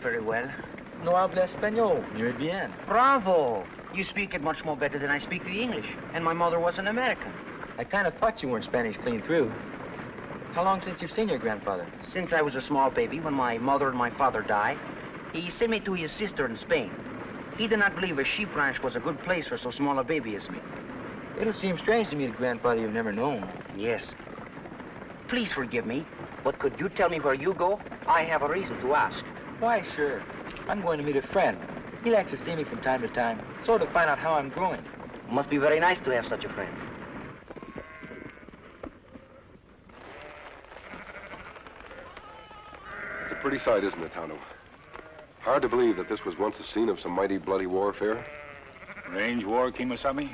very well. No habla español. Muy bien. Bravo! You speak it much more better than I speak the English. And my mother was an American. I kind of thought you weren't Spanish clean through. How long since you've seen your grandfather? Since I was a small baby, when my mother and my father died, he sent me to his sister in Spain. He did not believe a sheep ranch was a good place for so small a baby as me. It'll seem strange to meet a grandfather you've never known. Yes. Please forgive me, but could you tell me where you go? I have a reason to ask. Why, sure. I'm going to meet a friend. He likes to see me from time to time, so to find out how I'm growing. Must be very nice to have such a friend. It's a pretty sight, isn't it, Tonto? Hard to believe that this was once the scene of some mighty bloody warfare. Range war, Kemosabe?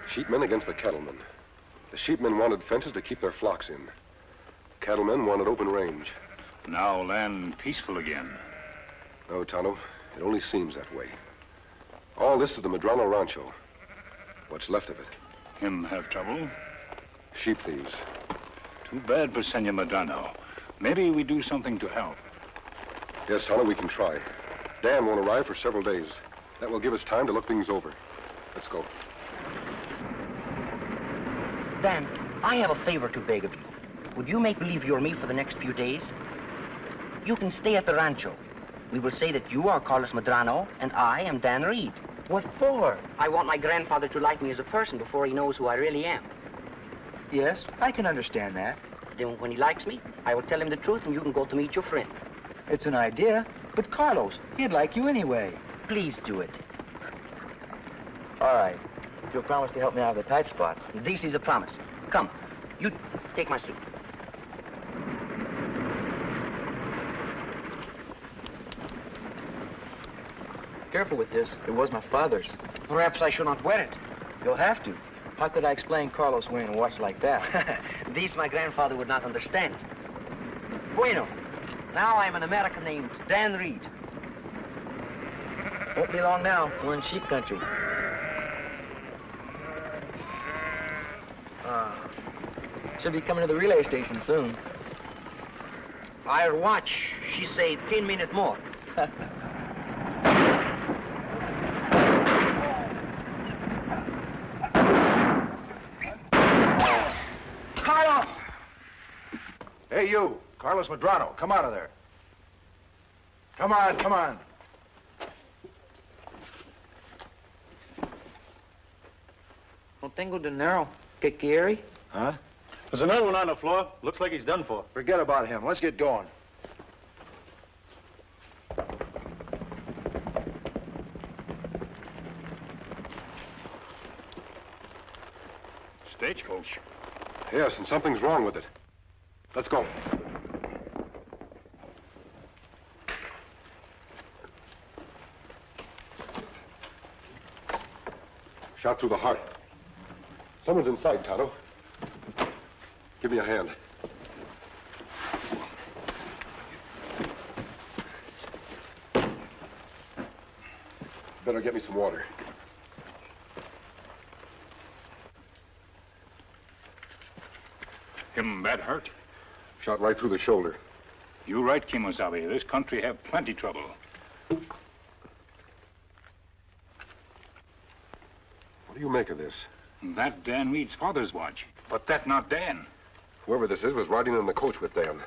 Sheepmen against the cattlemen. The sheepmen wanted fences to keep their flocks in. Cattlemen wanted open range. Now land peaceful again. No, Tonto, it only seems that way. All this is the Medrano Rancho. What's left of it. Him have trouble? Sheep thieves. Too bad for Senor Medrano. Maybe we do something to help. Yes, Tonto, we can try. Dan won't arrive for several days. That will give us time to look things over. Let's go. Dan, I have a favor to beg of you. Would you make believe you're me for the next few days? You can stay at the rancho. We will say that you are Carlos Medrano, and I am Dan Reed. What for? I want my grandfather to like me as a person before he knows who I really am. Yes, I can understand that. Then when he likes me, I will tell him the truth, and you can go to meet your friend. It's an idea, but Carlos, he'd like you anyway. Please do it. All right. You'll promise to help me out of the tight spots. This is a promise. Come, you take my suit. Careful with this. It was my father's. Perhaps I should not wear it. You'll have to. How could I explain Carlos wearing a watch like that? This my grandfather would not understand. Bueno, now I'm an American named Dan Reed. Won't be long now. We're in sheep country. Should be coming to the relay station soon. I'll watch. She say 10 minutes more. Carlos! Hey, you, Carlos Medrano, come out of there. Come on, come on. No tengo dinero. ¿Qué quiere? Huh? There's another one on the floor. Looks like he's done for. Forget about him. Let's get going. Stagecoach. Yes, and something's wrong with it. Let's go. Shot through the heart. Someone's inside, Tonto. Give me a hand. Better get me some water. Him bad hurt? Shot right through the shoulder. You right, Kemosabe. This country have plenty trouble. What do you make of this? That Dan Reed's father's watch. But that not Dan. Whoever this is was riding in the coach with Dan.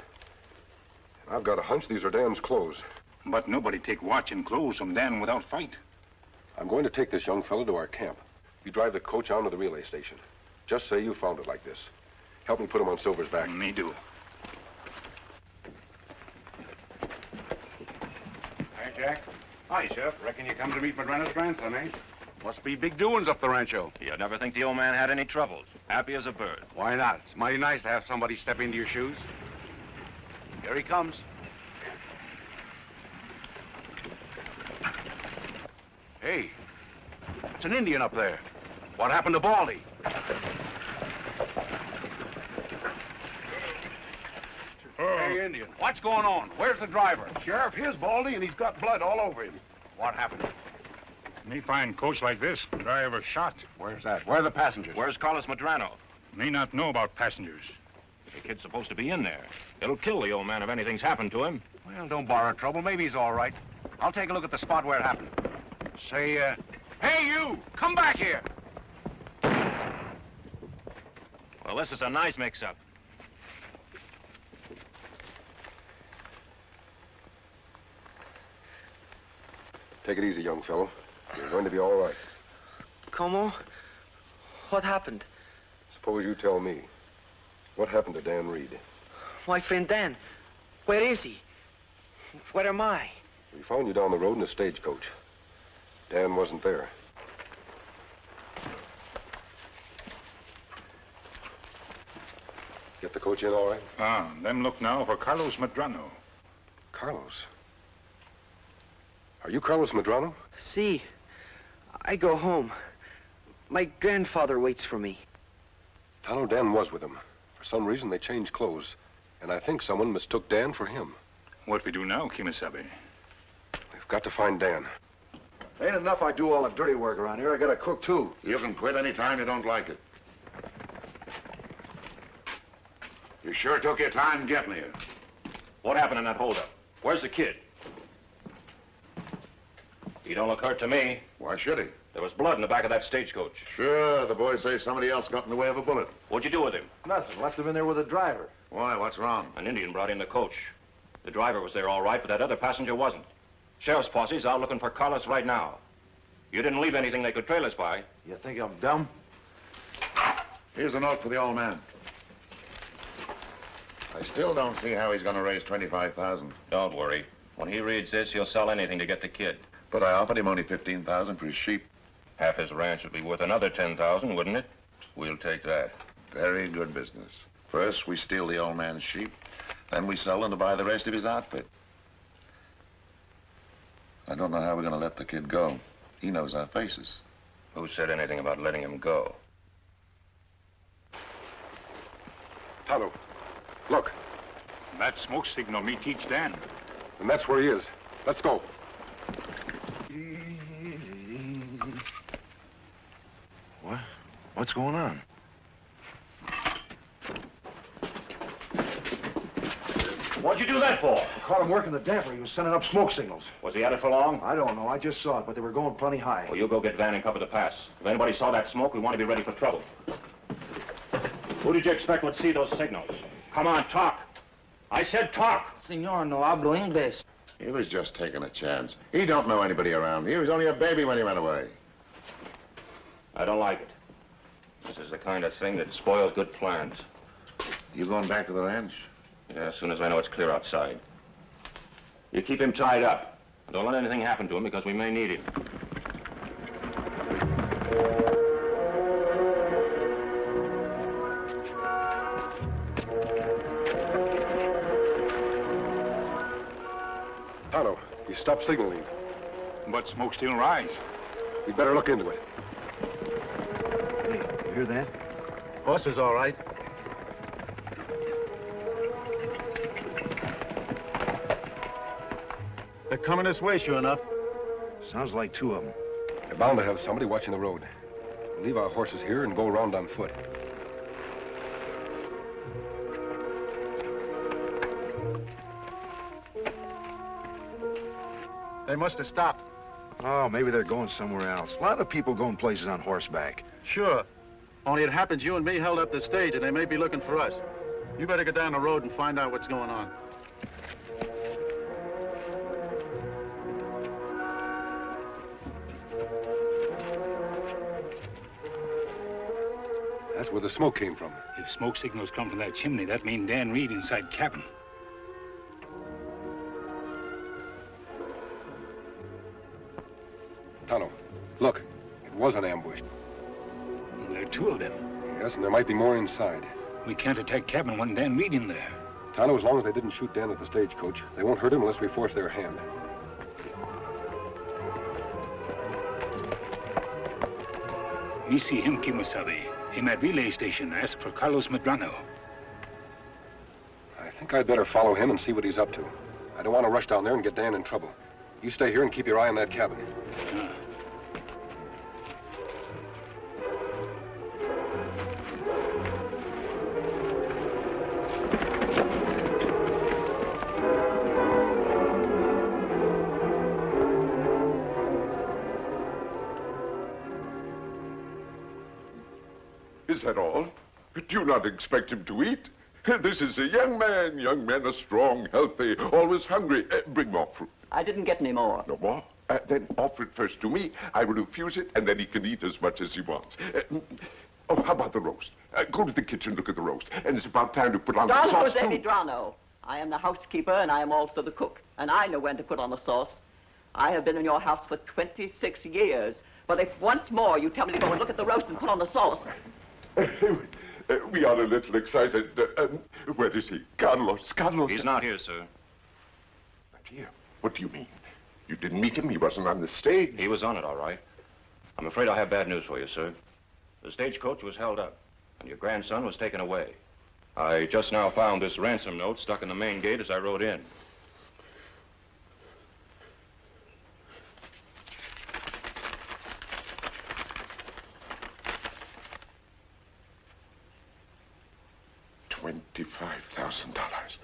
I've got a hunch these are Dan's clothes. But nobody take watch and clothes from Dan without fight. I'm going to take this young fellow to our camp. You drive the coach on to the relay station. Just say you found it like this. Help me put him on Silver's back. Me do. Hi, Jack. Hi, Sheriff. Reckon you come to meet Medrano's grandson, eh? Must be big doings up the rancho. You'd never think the old man had any troubles. Happy as a bird. Why not? It's mighty nice to have somebody step into your shoes. Here he comes. Hey, it's an Indian up there. What happened to Baldy? Hey, Indian, what's going on? Where's the driver? Sheriff, here's Baldy, and he's got blood all over him. What happened? Me find coach like this, driver shot. Where's that? Where are the passengers? Where's Carlos Medrano? Me not know about passengers. The kid's supposed to be in there. It'll kill the old man if anything's happened to him. Well, don't borrow trouble. Maybe he's all right. I'll take a look at the spot where it happened. Say, hey, you! Come back here! Well, this is a nice mix-up. Take it easy, young fellow. You're going to be all right. Como? What happened? Suppose you tell me. What happened to Dan Reed? My friend Dan. Where is he? Where am I? We found you down the road in a stagecoach. Dan wasn't there. Get the coach in all right? Ah, them look now for Carlos Medrano. Carlos? Are you Carlos Medrano? See, I go home. My grandfather waits for me. Tano, Dan was with him. For some reason, they changed clothes. And I think someone mistook Dan for him. What we do now, Kimasabi? We've got to find Dan. Ain't enough I do all the dirty work around here. I got to cook, too. You can quit any time you don't like it. You sure took your time getting here. What happened in that holdup? Where's the kid? He don't look hurt to me. Why should he? There was blood in the back of that stagecoach. Sure, the boys say somebody else got in the way of a bullet. What'd you do with him? Nothing. Left him in there with the driver. Why, what's wrong? An Indian brought in the coach. The driver was there all right, but that other passenger wasn't. Sheriff's posse's out looking for Carlos right now. You didn't leave anything they could trail us by. You think I'm dumb? Here's a note for the old man. I still don't see how he's going to raise 25,000. Don't worry. When he reads this, he'll sell anything to get the kid. But I offered him only 15,000 for his sheep. Half his ranch would be worth another 10,000, wouldn't it? We'll take that. Very good business. First, we steal the old man's sheep. Then we sell them to buy the rest of his outfit. I don't know how we're going to let the kid go. He knows our faces. Who said anything about letting him go? Tano, look. That smoke signal me teach Dan. And that's where he is. Let's go. What? What's going on? What'd you do that for? I caught him working the damper. He was sending up smoke signals. Was he at it for long? I don't know. I just saw it, but they were going plenty high. Well, you go get Van and cover the pass. If anybody saw that smoke, we want to be ready for trouble. Who did you expect would see those signals? Come on, talk. I said talk. Senor, no hablo inglés. He was just taking a chance. He don't know anybody around. He was only a baby when he ran away. I don't like it. This is the kind of thing that spoils good plans. You going back to the ranch? Yeah, as soon as I know it's clear outside. You keep him tied up. Don't let anything happen to him because we may need him. Tano, you stopped signaling. But smoke still rise. We'd better look into it. Hey, you hear that? Horse is all right. They're coming this way, sure enough. Sounds like two of them. They're bound to have somebody watching the road. We'll leave our horses here and go around on foot. They must have stopped. Oh, maybe they're going somewhere else. A lot of people going places on horseback. Sure. Only it happens you and me held up the stage, and they may be looking for us. You better get down the road and find out what's going on. That's where the smoke came from. If smoke signals come from that chimney, that means Dan Reed inside cabin. Tano, look. It was an ambush. Well, there are two of them. Yes, and there might be more inside. We can't attack cabin when Dan Reed in there. Tano, as long as they didn't shoot Dan at the stagecoach, they won't hurt him unless we force their hand. Me see him, Kimasabi. Him at relay station ask for Carlos Medrano. I think I'd better follow him and see what he's up to. I don't want to rush down there and get Dan in trouble. You stay here and keep your eye on that cabin. Is that all? Do you not expect him to eat? This is a young man. Young men are strong, healthy, always hungry. Bring more fruit. I didn't get any more. No more? Then offer it first to me. I will refuse it, and then he can eat as much as he wants. Oh, how about the roast? Go to the kitchen, look at the roast. And it's about time to put on the Don sauce, Jose too. Medrano. I am the housekeeper, and I am also the cook. And I know when to put on the sauce. I have been in your house for 26 years. But if once more you tell me to go and look at the roast and put on the sauce... We are a little excited. Where is he? Carlos. He's not here, sir. Not here? What do you mean? You didn't meet him? He wasn't on the stage? He was on it, all right. I'm afraid I have bad news for you, sir. The stagecoach was held up, and your grandson was taken away. I just now found this ransom note stuck in the main gate as I rode in. $25,000.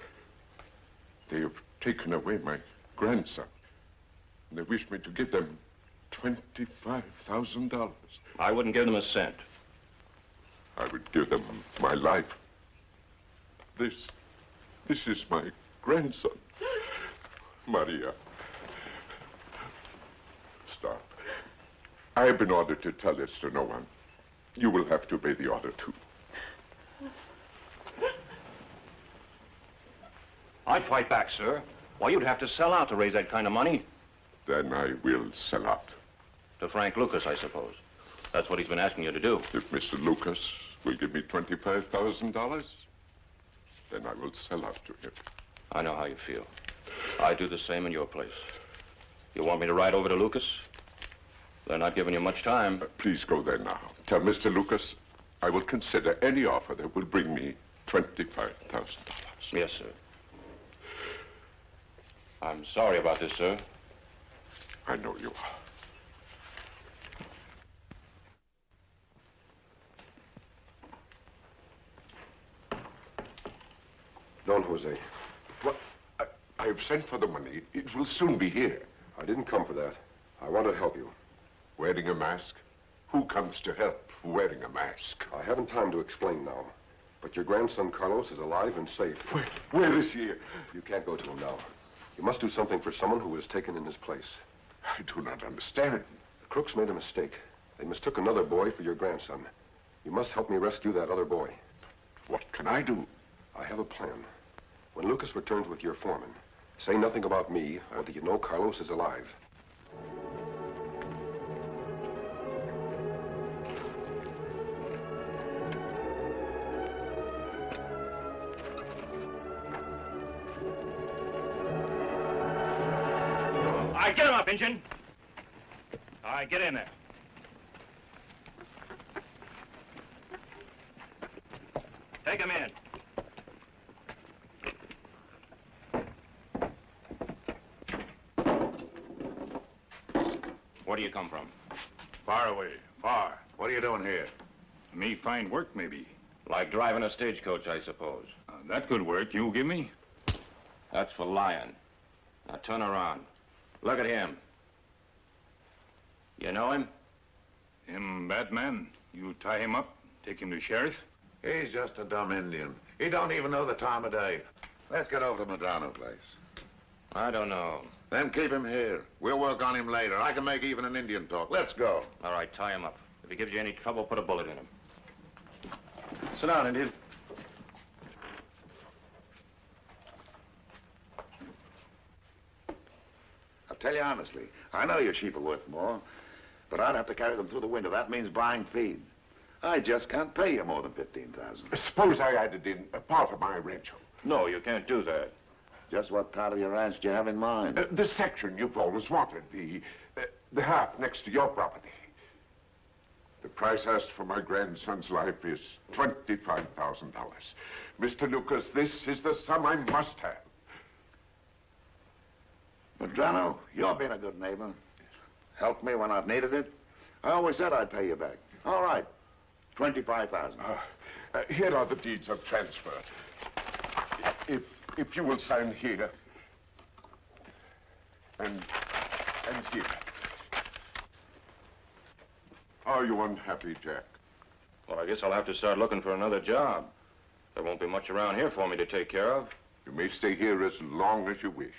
They have taken away my grandson. And they wish me to give them $25,000. I wouldn't give them a cent. I would give them my life. This is my grandson. Maria. Stop. I have been ordered to tell this to no one. You will have to obey the order, too. I'd fight back, sir. Why, you'd have to sell out to raise that kind of money. Then I will sell out. To Frank Lucas, I suppose. That's what he's been asking you to do. If Mr. Lucas will give me $25,000, then I will sell out to him. I know how you feel. I'd do the same in your place. You want me to ride over to Lucas? They're not giving you much time. Please go there now. Tell Mr. Lucas I will consider any offer that will bring me $25,000. Yes, sir. I'm sorry about this, sir. I know you are. Don Jose. What? I have sent for the money. It will soon be here. I didn't come for that. I want to help you. Wearing a mask? Who comes to help wearing a mask? I haven't time to explain now. But your grandson, Carlos, is alive and safe. Where is he? You can't go to him now. You must do something for someone who was taken in his place. I do not understand. The crooks made a mistake. They mistook another boy for your grandson. You must help me rescue that other boy. What can I do? I have a plan. When Lucas returns with your foreman, say nothing about me or that you know Carlos is alive. All right, get him up, Injun. All right, get in there. Take him in. Where do you come from? Far away, far. What are you doing here? Me find work, maybe. Like driving a stagecoach, I suppose. That could work. You give me? That's for lying. Now turn around. Look at him. You know him? Him bad man. You tie him up, take him to sheriff? He's just a dumb Indian. He don't even know the time of day. Let's get over to Medrano place. I don't know. Then keep him here. We'll work on him later. I can make even an Indian talk. Let's go. All right, tie him up. If he gives you any trouble, put a bullet in him. Sit down, Indian. I'll tell you honestly, I know your sheep are worth more, but I'd have to carry them through the winter. That means buying feed. I just can't pay you more than $15,000. Suppose I added in a part of my rancho. No, you can't do that. Just what part of your ranch do you have in mind? The section you've always wanted, the half next to your property. The price asked for my grandson's life is $25,000. Mr. Lucas, this is the sum I must have. Medrano, you're being a good neighbor. Helped me when I've needed it. I always said I'd pay you back. All right, $25,000. Here are the deeds of transfer. If you will sign here and here. Are you unhappy, Jack? Well, I guess I'll have to start looking for another job. There won't be much around here for me to take care of. You may stay here as long as you wish.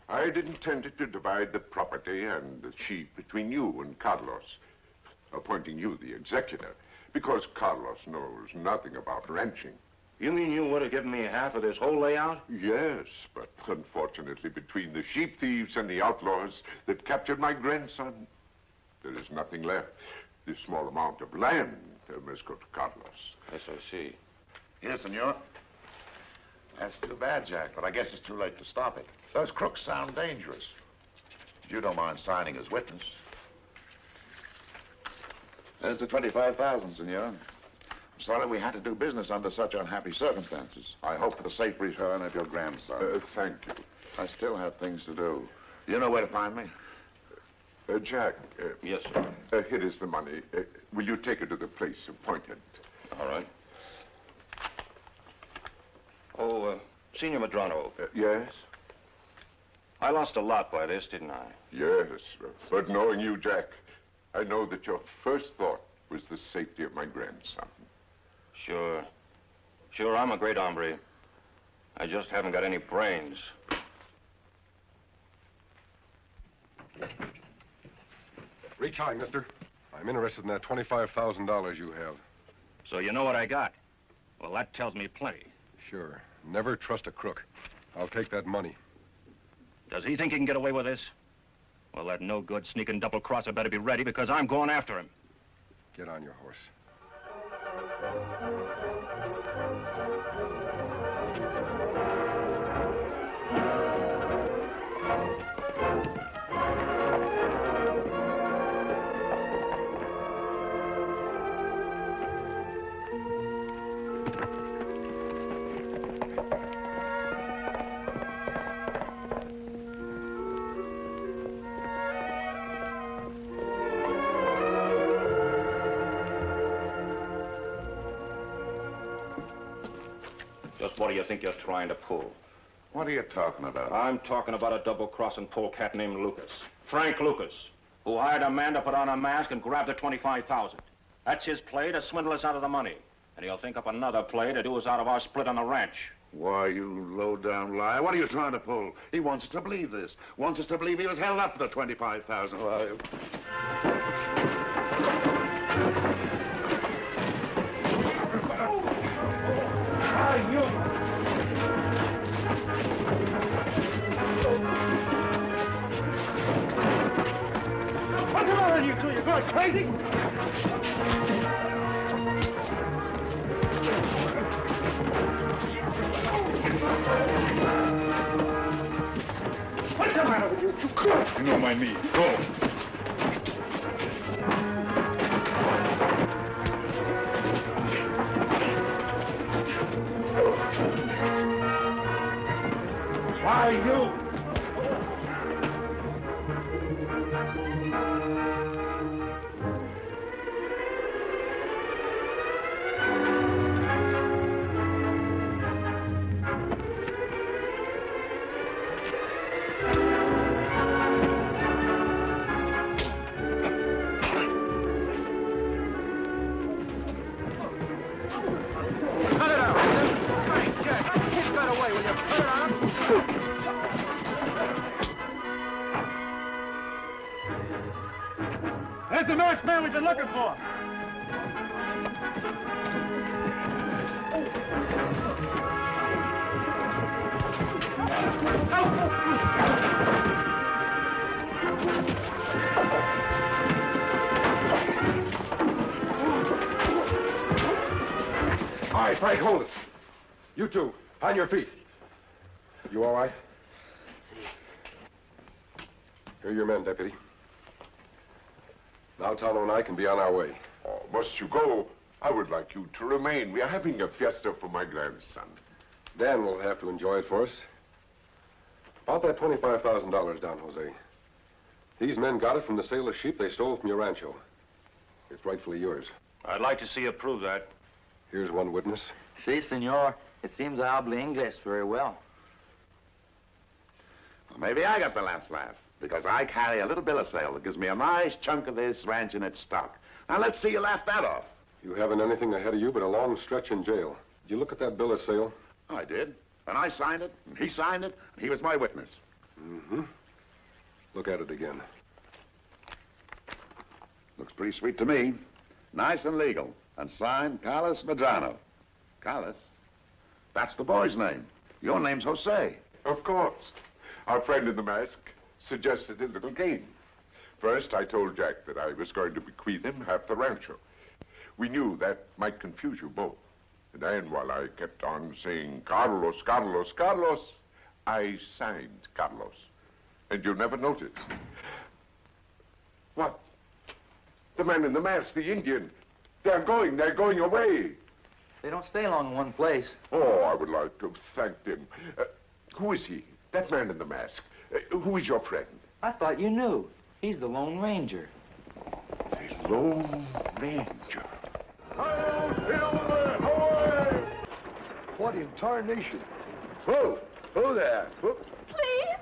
I'd intended to divide the property and the sheep between you and Carlos, appointing you the executor, because Carlos knows nothing about ranching. You mean you would have given me half of this whole layout? Yes, but unfortunately, between the sheep thieves and the outlaws that captured my grandson, there is nothing left. This small amount of land must go to Carlos. Yes, I see. Here, senor. That's too bad, Jack, but I guess it's too late to stop it. Those crooks sound dangerous. You don't mind signing as witness. There's the 25,000, senor. I'm sorry we had to do business under such unhappy circumstances. I hope for the safe return of your grandson. Thank you. I still have things to do. You know where to find me? Jack. Yes, sir. Here is the money. Will you take it to the place appointed? All right. Oh, Senor Medrano. Yes? I lost a lot by this, didn't I? Yes, but knowing you, Jack, I know that your first thought was the safety of my grandson. Sure. Sure, I'm a great hombre. I just haven't got any brains. Reach high, mister. I'm interested in that $25,000 you have. So you know what I got? Well, that tells me plenty. Sure. Never trust a crook. I'll take that money. Does he think he can get away with this? Well, that no-good sneaking double-crosser better be ready, because I'm going after him. Get on your horse. Just what do you think you're trying to pull? What are you talking about? I'm talking about a double-crossing polecat named Lucas. Frank Lucas, who hired a man to put on a mask and grab the 25,000. That's his play to swindle us out of the money. And he'll think up another play to do us out of our split on the ranch. Why, you low-down liar. What are you trying to pull? He wants us to believe this. Wants us to believe he was held up for the 25,000. Why? What's the matter with you two? You're going crazy? What's the matter with you two? You don't mind me. Go. Why, you? Cut it out. Hey, Jack, the kid got away. Will you cut it out? There's the masked man we've been looking for. All right, Frank, hold it. You two, on your feet. You all right? Here are your men, Deputy. Now Tonto and I can be on our way. Oh, must you go? I would like you to remain. We are having a fiesta for my grandson. Dan will have to enjoy it for us. About that $25,000, Don Jose. These men got it from the sale of sheep they stole from your rancho. It's rightfully yours. I'd like to see you prove that. Here's one witness. Si, senor. It seems I habla English very well. Well, maybe I got the last laugh, because I carry a little bill of sale that gives me a nice chunk of this ranch in its stock. Now, let's see you laugh that off. You haven't anything ahead of you but a long stretch in jail. Did you look at that bill of sale? I did. And I signed it, and he signed it, and he was my witness. Mm-hmm. Look at it again. Looks pretty sweet to me. Nice and legal. And signed Carlos Medrano. Carlos? That's the boy's name. Your name's Jose. Of course. Our friend in the mask suggested a little game. First, I told Jack that I was going to bequeath him half the rancho. We knew that might confuse you both. And then, while I kept on saying, Carlos, Carlos, Carlos, I signed Carlos. And you'll never notice. What? The man in the mask, the Indian. They're going away. They don't stay long in one place. Oh, I would like to thank them. Who is he? That man in the mask. Who is your friend? I thought you knew. He's the Lone Ranger. The Lone Ranger. What in tarnation? Whoa! Whoa there! Whoa! Please?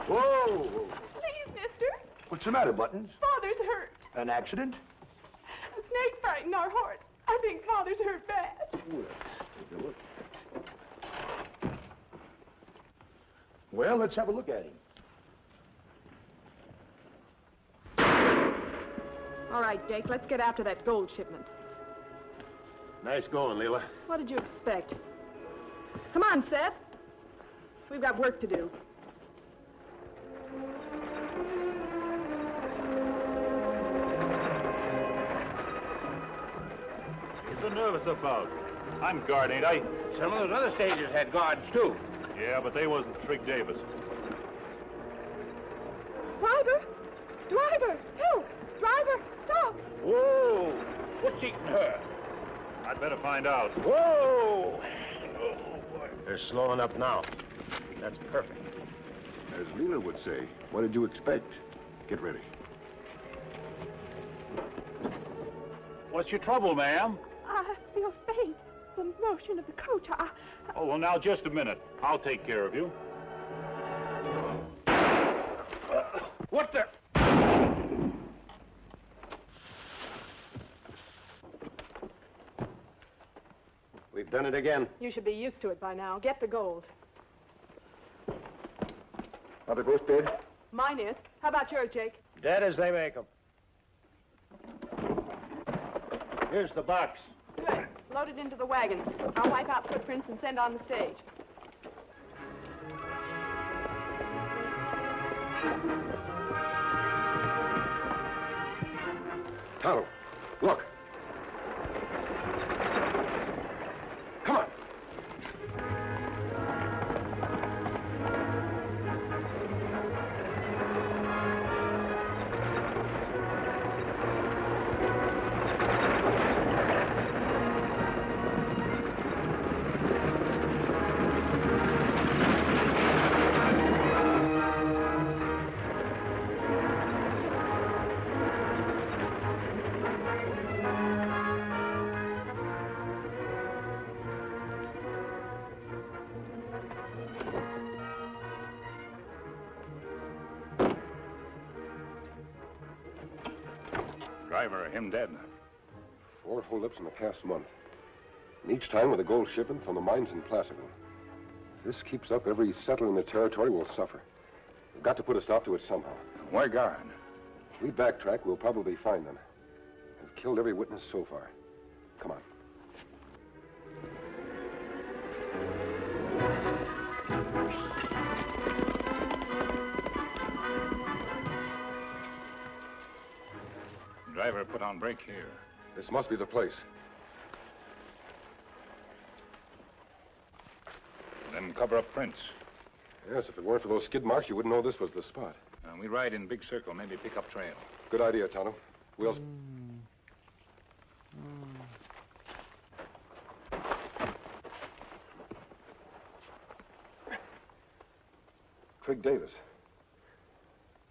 Whoa! Please, mister. What's the matter, Buttons? Father's hurt. An accident? A snake frightened our horse. I think Father's hurt bad. Well, let's have a look at him. All right, Jake, let's get after that gold shipment. Nice going, Leela. What did you expect? Come on, Seth. We've got work to do. You're so nervous about? I'm guard, ain't I? Some of those other stages had guards, too. Yeah, but they wasn't Trig Davis. Driver! Driver! Help! Driver, stop! Whoa! What's eating her? I'd better find out. Whoa! Oh, boy. They're slowing up now. That's perfect. As Leela would say, what did you expect? Get ready. What's your trouble, ma'am? I feel faint. The motion of the coach. Oh, well, now, just a minute. I'll take care of you. What the? We've done it again. You should be used to it by now. Get the gold. Are they both dead? Mine is. How about yours, Jake? Dead as they make 'em. Here's the box. Good. Load it into the wagon. I'll wipe out footprints and send on the stage. Tonto, look. Come on. Driver, him dead. 4 holdups in the past month. And each time with a gold shipment from the mines in Placerville. If this keeps up, every settler in the territory will suffer. We've got to put a stop to it somehow. Why guard? If we backtrack, we'll probably find them. We've killed every witness so far. Come on. Driver, put on brake here. This must be the place. Then cover up prints. Yes, if it weren't for those skid marks, you wouldn't know this was the spot. We ride in big circle, maybe pick up trail. Good idea, Tonto. We'll... Trig Davis.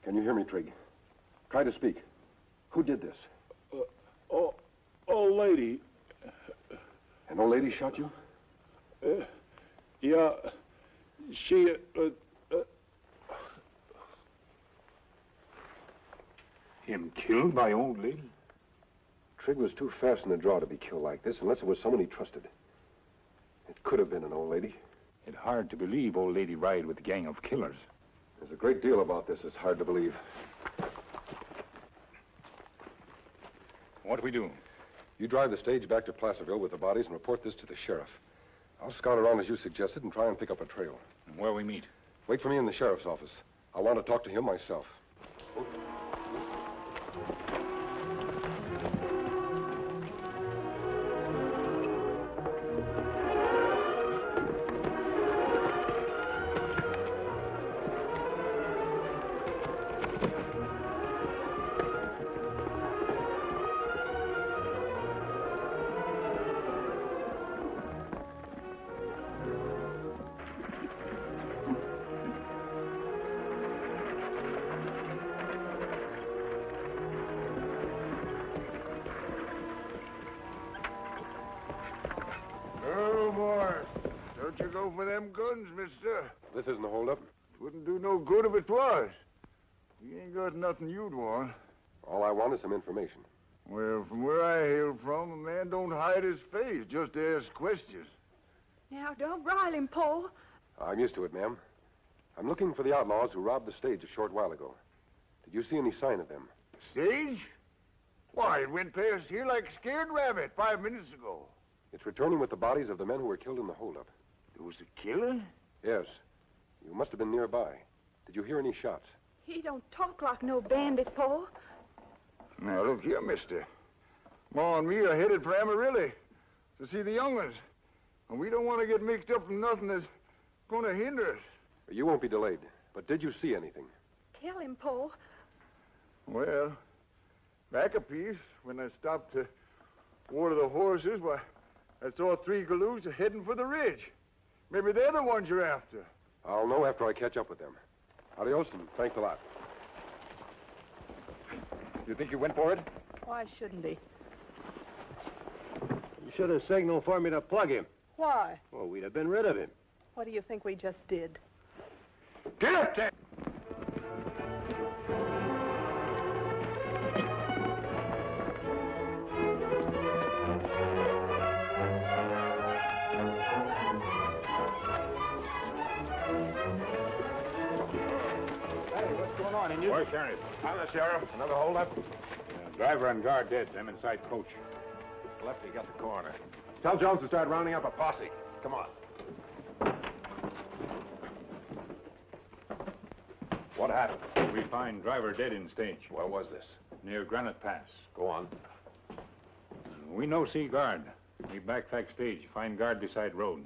Can you hear me, Trig? Try to speak. Who did this? Old lady. An old lady shot you? Yeah. She, Him killed by old lady? Trigg was too fast in the draw to be killed like this, unless it was someone he trusted. It could have been an old lady. It's hard to believe old lady ride with a gang of killers. There's a great deal about this that's hard to believe. What do we do? You drive the stage back to Placerville with the bodies and report this to the sheriff. I'll scout around as you suggested and try and pick up a trail. And where we meet? Wait for me in the sheriff's office. I want to talk to him myself. Oh, boy. Don't you go for them guns, mister. This isn't a holdup. Wouldn't do no good if it was. We ain't got nothing you'd want. All I want is some information. Well, from where I hail from, a man don't hide his face, just ask questions. Now, don't rile him, Paul. I'm used to it, ma'am. I'm looking for the outlaws who robbed the stage a short while ago. Did you see any sign of them? Stage? Why, it went past here like a scared rabbit 5 minutes ago. It's returning with the bodies of the men who were killed in the holdup. There was a killing? Yes. You must have been nearby. Did you hear any shots? He don't talk like no bandit, Paul. Now, look here, mister. Ma and me are headed for Amarillo to see the young ones. And we don't want to get mixed up in nothing that's going to hinder us. You won't be delayed. But did you see anything? Tell him, Paul. Well, back a piece, when I stopped to water the horses, why, I saw 3 galoos heading for the ridge. Maybe they're the ones you're after. I'll know after I catch up with them. Adios, and thanks a lot. You think you went for it? Why shouldn't he? You should have signaled for me to plug him. Why? Well, we'd have been rid of him. What do you think we just did? Get up there! Where's Sheriff? I'm the sheriff. Another holdup? Driver and guard dead. Them inside coach. Lefty got the corner. Tell Jones to start rounding up a posse. Come on. What happened? We find driver dead in stage. Where was this? Near Granite Pass. Go on. We no see guard. We backtrack stage. Find guard beside road.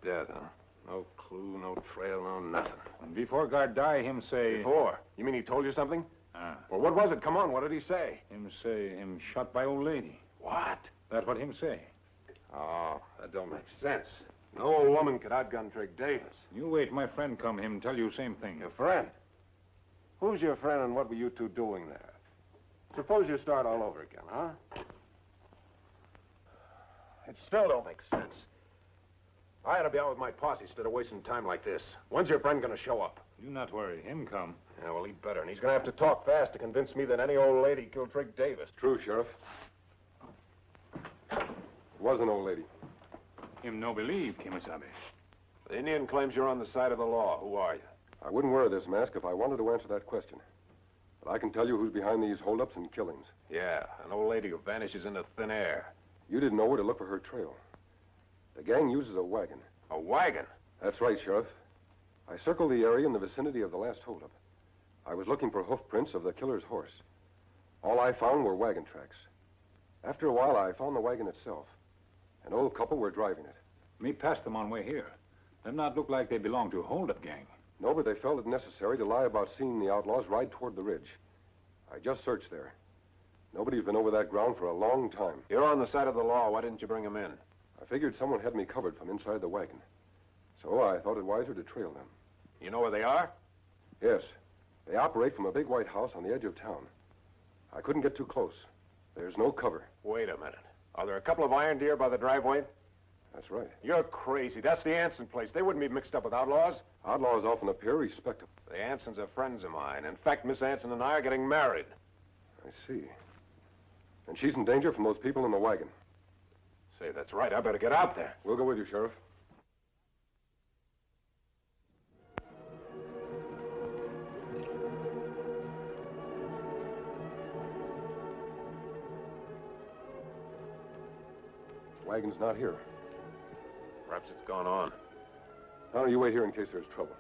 Dead, huh? No clue, no trail, no nothing. And before guard die, him say... Before? You mean he told you something? Well, what was it? Come on, what did he say? Him say him shot by old lady. What? That's what him say. Oh, that don't make sense. No old woman could outgun Trigg Davis. You wait, my friend come, him tell you same thing. Your friend? Who's your friend and what were you two doing there? Suppose you start all over again, huh? It still don't make sense. I ought to be out with my posse instead of wasting time like this. When's your friend going to show up? You not worry. Him come. Yeah, well, he better. And he's going to have to talk fast to convince me that any old lady killed Trigg Davis. True, Sheriff. It was an old lady. Him no believe, Kimasabe. The Indian claims you're on the side of the law. Who are you? I wouldn't wear this mask if I wanted to answer that question. But I can tell you who's behind these holdups and killings. Yeah, an old lady who vanishes into thin air. You didn't know where to look for her trail. The gang uses a wagon. A wagon? That's right, Sheriff. I circled the area in the vicinity of the last holdup. I was looking for hoof prints of the killer's horse. All I found were wagon tracks. After a while, I found the wagon itself. An old couple were driving it. Me passed them on way here. Them not look like they belong to a hold-up gang. No, but they felt it necessary to lie about seeing the outlaws ride toward the ridge. I just searched there. Nobody's been over that ground for a long time. You're on the side of the law. Why didn't you bring them in? I figured someone had me covered from inside the wagon. So I thought it wiser to trail them. You know where they are? Yes. They operate from a big white house on the edge of town. I couldn't get too close. There's no cover. Wait a minute. Are there a couple of iron deer by the driveway? That's right. You're crazy. That's the Anson place. They wouldn't be mixed up with outlaws. Outlaws often appear respectable. The Ansons are friends of mine. In fact, Miss Anson and I are getting married. I see. And she's in danger from those people in the wagon. Say, that's right. I better get out there. We'll go with you, Sheriff. Wagon's not here. Perhaps it's gone on. Now, you wait here in case there's trouble.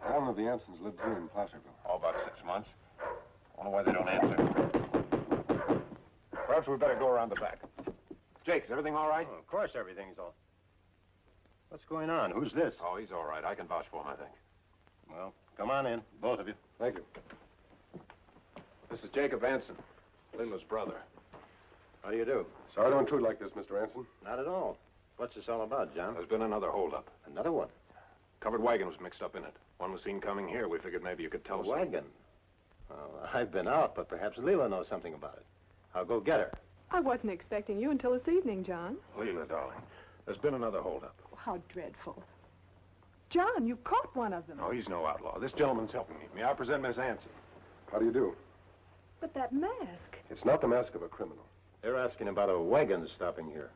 How long have the Ansons lived here in Placerville? Oh, about 6 months. I wonder why they don't answer. Perhaps we'd better go around the back. Jake, is everything all right? Oh, of course everything's all... What's going on? Who's this? Oh, he's all right. I can vouch for him, I think. Well, come on in, both of you. Thank you. This is Jacob Anson, Leila's brother. How do you do? Sorry to intrude like this, Mr. Anson. Not at all. What's this all about, John? There's been another holdup. Another one? Covered wagon was mixed up in it. One was seen coming here. We figured maybe you could tell us. Wagon? Well, I've been out, but perhaps Leila knows something about it. I'll go get her. I wasn't expecting you until this evening, John. Leila, darling, there's been another holdup. How dreadful. John, you caught one of them. Oh, he's no outlaw. This gentleman's helping me. May I present Miss Anson? How do you do? But that mask. It's not the mask of a criminal. They're asking about a wagon stopping here.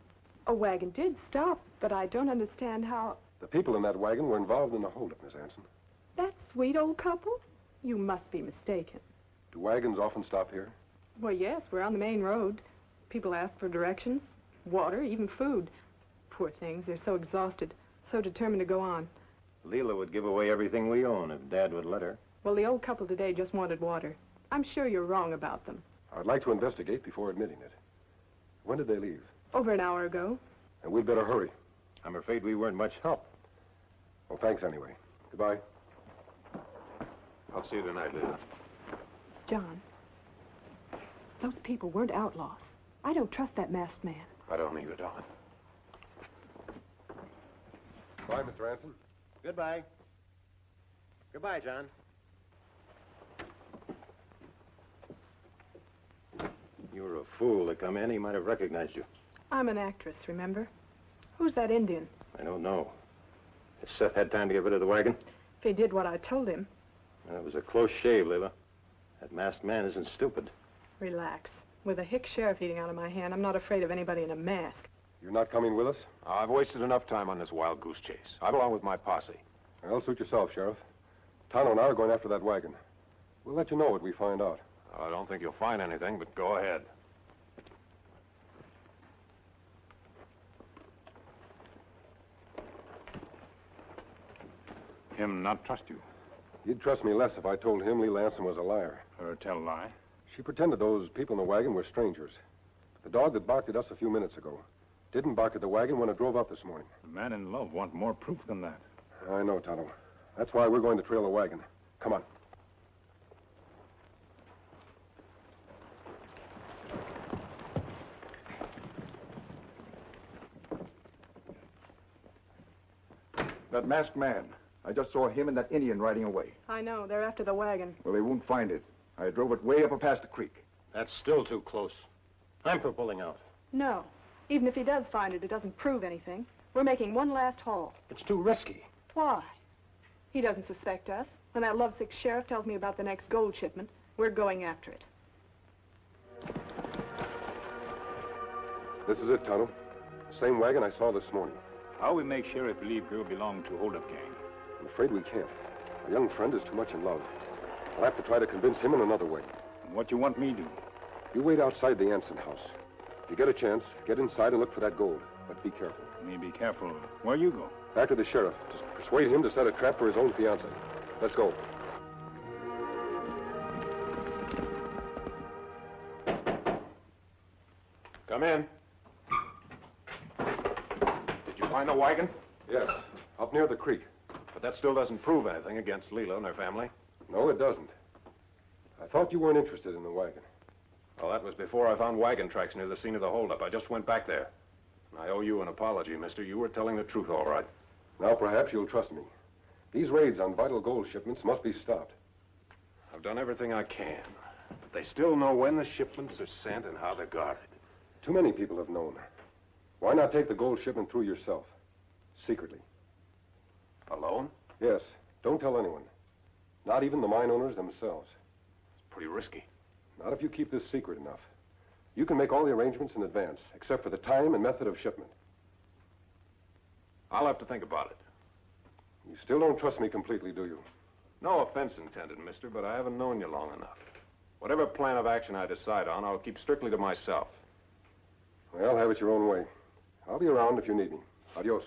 A wagon did stop, but I don't understand how... The people in that wagon were involved in the holdup, Miss Anson. That sweet old couple? You must be mistaken. Do wagons often stop here? Well, yes, we're on the main road. People ask for directions, water, even food. Poor things, they're so exhausted, so determined to go on. Leila would give away everything we own if Dad would let her. Well, the old couple today just wanted water. I'm sure you're wrong about them. I'd like to investigate before admitting it. When did they leave? Over an hour ago. And we'd better hurry. I'm afraid we weren't much help. Well, thanks anyway. Goodbye. I'll see you tonight, Leila. John, those people weren't outlaws. I don't trust that masked man. I don't either, darling. Bye, Mr. Anson. Goodbye. Goodbye, John. You were a fool to come in. He might have recognized you. I'm an actress, remember? Who's that Indian? I don't know. Has Seth had time to get rid of the wagon? If he did what I told him. Well, it was a close shave, Leila. That masked man isn't stupid. Relax. With a hick sheriff eating out of my hand, I'm not afraid of anybody in a mask. You're not coming with us? I've wasted enough time on this wild goose chase. I belong with my posse. Well, suit yourself, Sheriff. Tonto and I are going after that wagon. We'll let you know what we find out. I don't think you'll find anything, but go ahead. Him not trust you? He'd trust me less if I told him Leila Anson was a liar. Her tell lie? She pretended those people in the wagon were strangers. The dog that barked at us a few minutes ago didn't bark at the wagon when it drove up this morning. The man in love want more proof than that. I know, Tonto. That's why we're going to trail the wagon. Come on. That masked man. I just saw him and that Indian riding away. I know. They're after the wagon. Well, they won't find it. I drove it way up past the creek. That's still too close. I'm for pulling out. No. Even if he does find it, it doesn't prove anything. We're making one last haul. It's too risky. Why? He doesn't suspect us. When that lovesick sheriff tells me about the next gold shipment, we're going after it. This is it, Tonto. Same wagon I saw this morning. How we make Sheriff believe girl belong to hold-up gang? I'm afraid we can't. Our young friend is too much in love. I'll have to try to convince him in another way. And what you want me to do? You wait outside the Anson house. If you get a chance, get inside and look for that gold. But be careful. Me be careful. Where you go? Back to the sheriff. Just persuade him to set a trap for his own fiancée. Let's go. Come in. Did you find the wagon? Yes, up near the creek. But that still doesn't prove anything against Leila and her family. No, it doesn't. I thought you weren't interested in the wagon. Well, that was before I found wagon tracks near the scene of the holdup. I just went back there. I owe you an apology, mister. You were telling the truth, all right. Now perhaps you'll trust me. These raids on vital gold shipments must be stopped. I've done everything I can. But they still know when the shipments are sent and how they're guarded. Too many people have known. Why not take the gold shipment through yourself? Secretly. Alone? Yes. Don't tell anyone. Not even the mine owners themselves. It's pretty risky. Not if you keep this secret enough. You can make all the arrangements in advance, except for the time and method of shipment. I'll have to think about it. You still don't trust me completely, do you? No offense intended, mister, but I haven't known you long enough. Whatever plan of action I decide on, I'll keep strictly to myself. Well, have it your own way. I'll be around if you need me. Adios.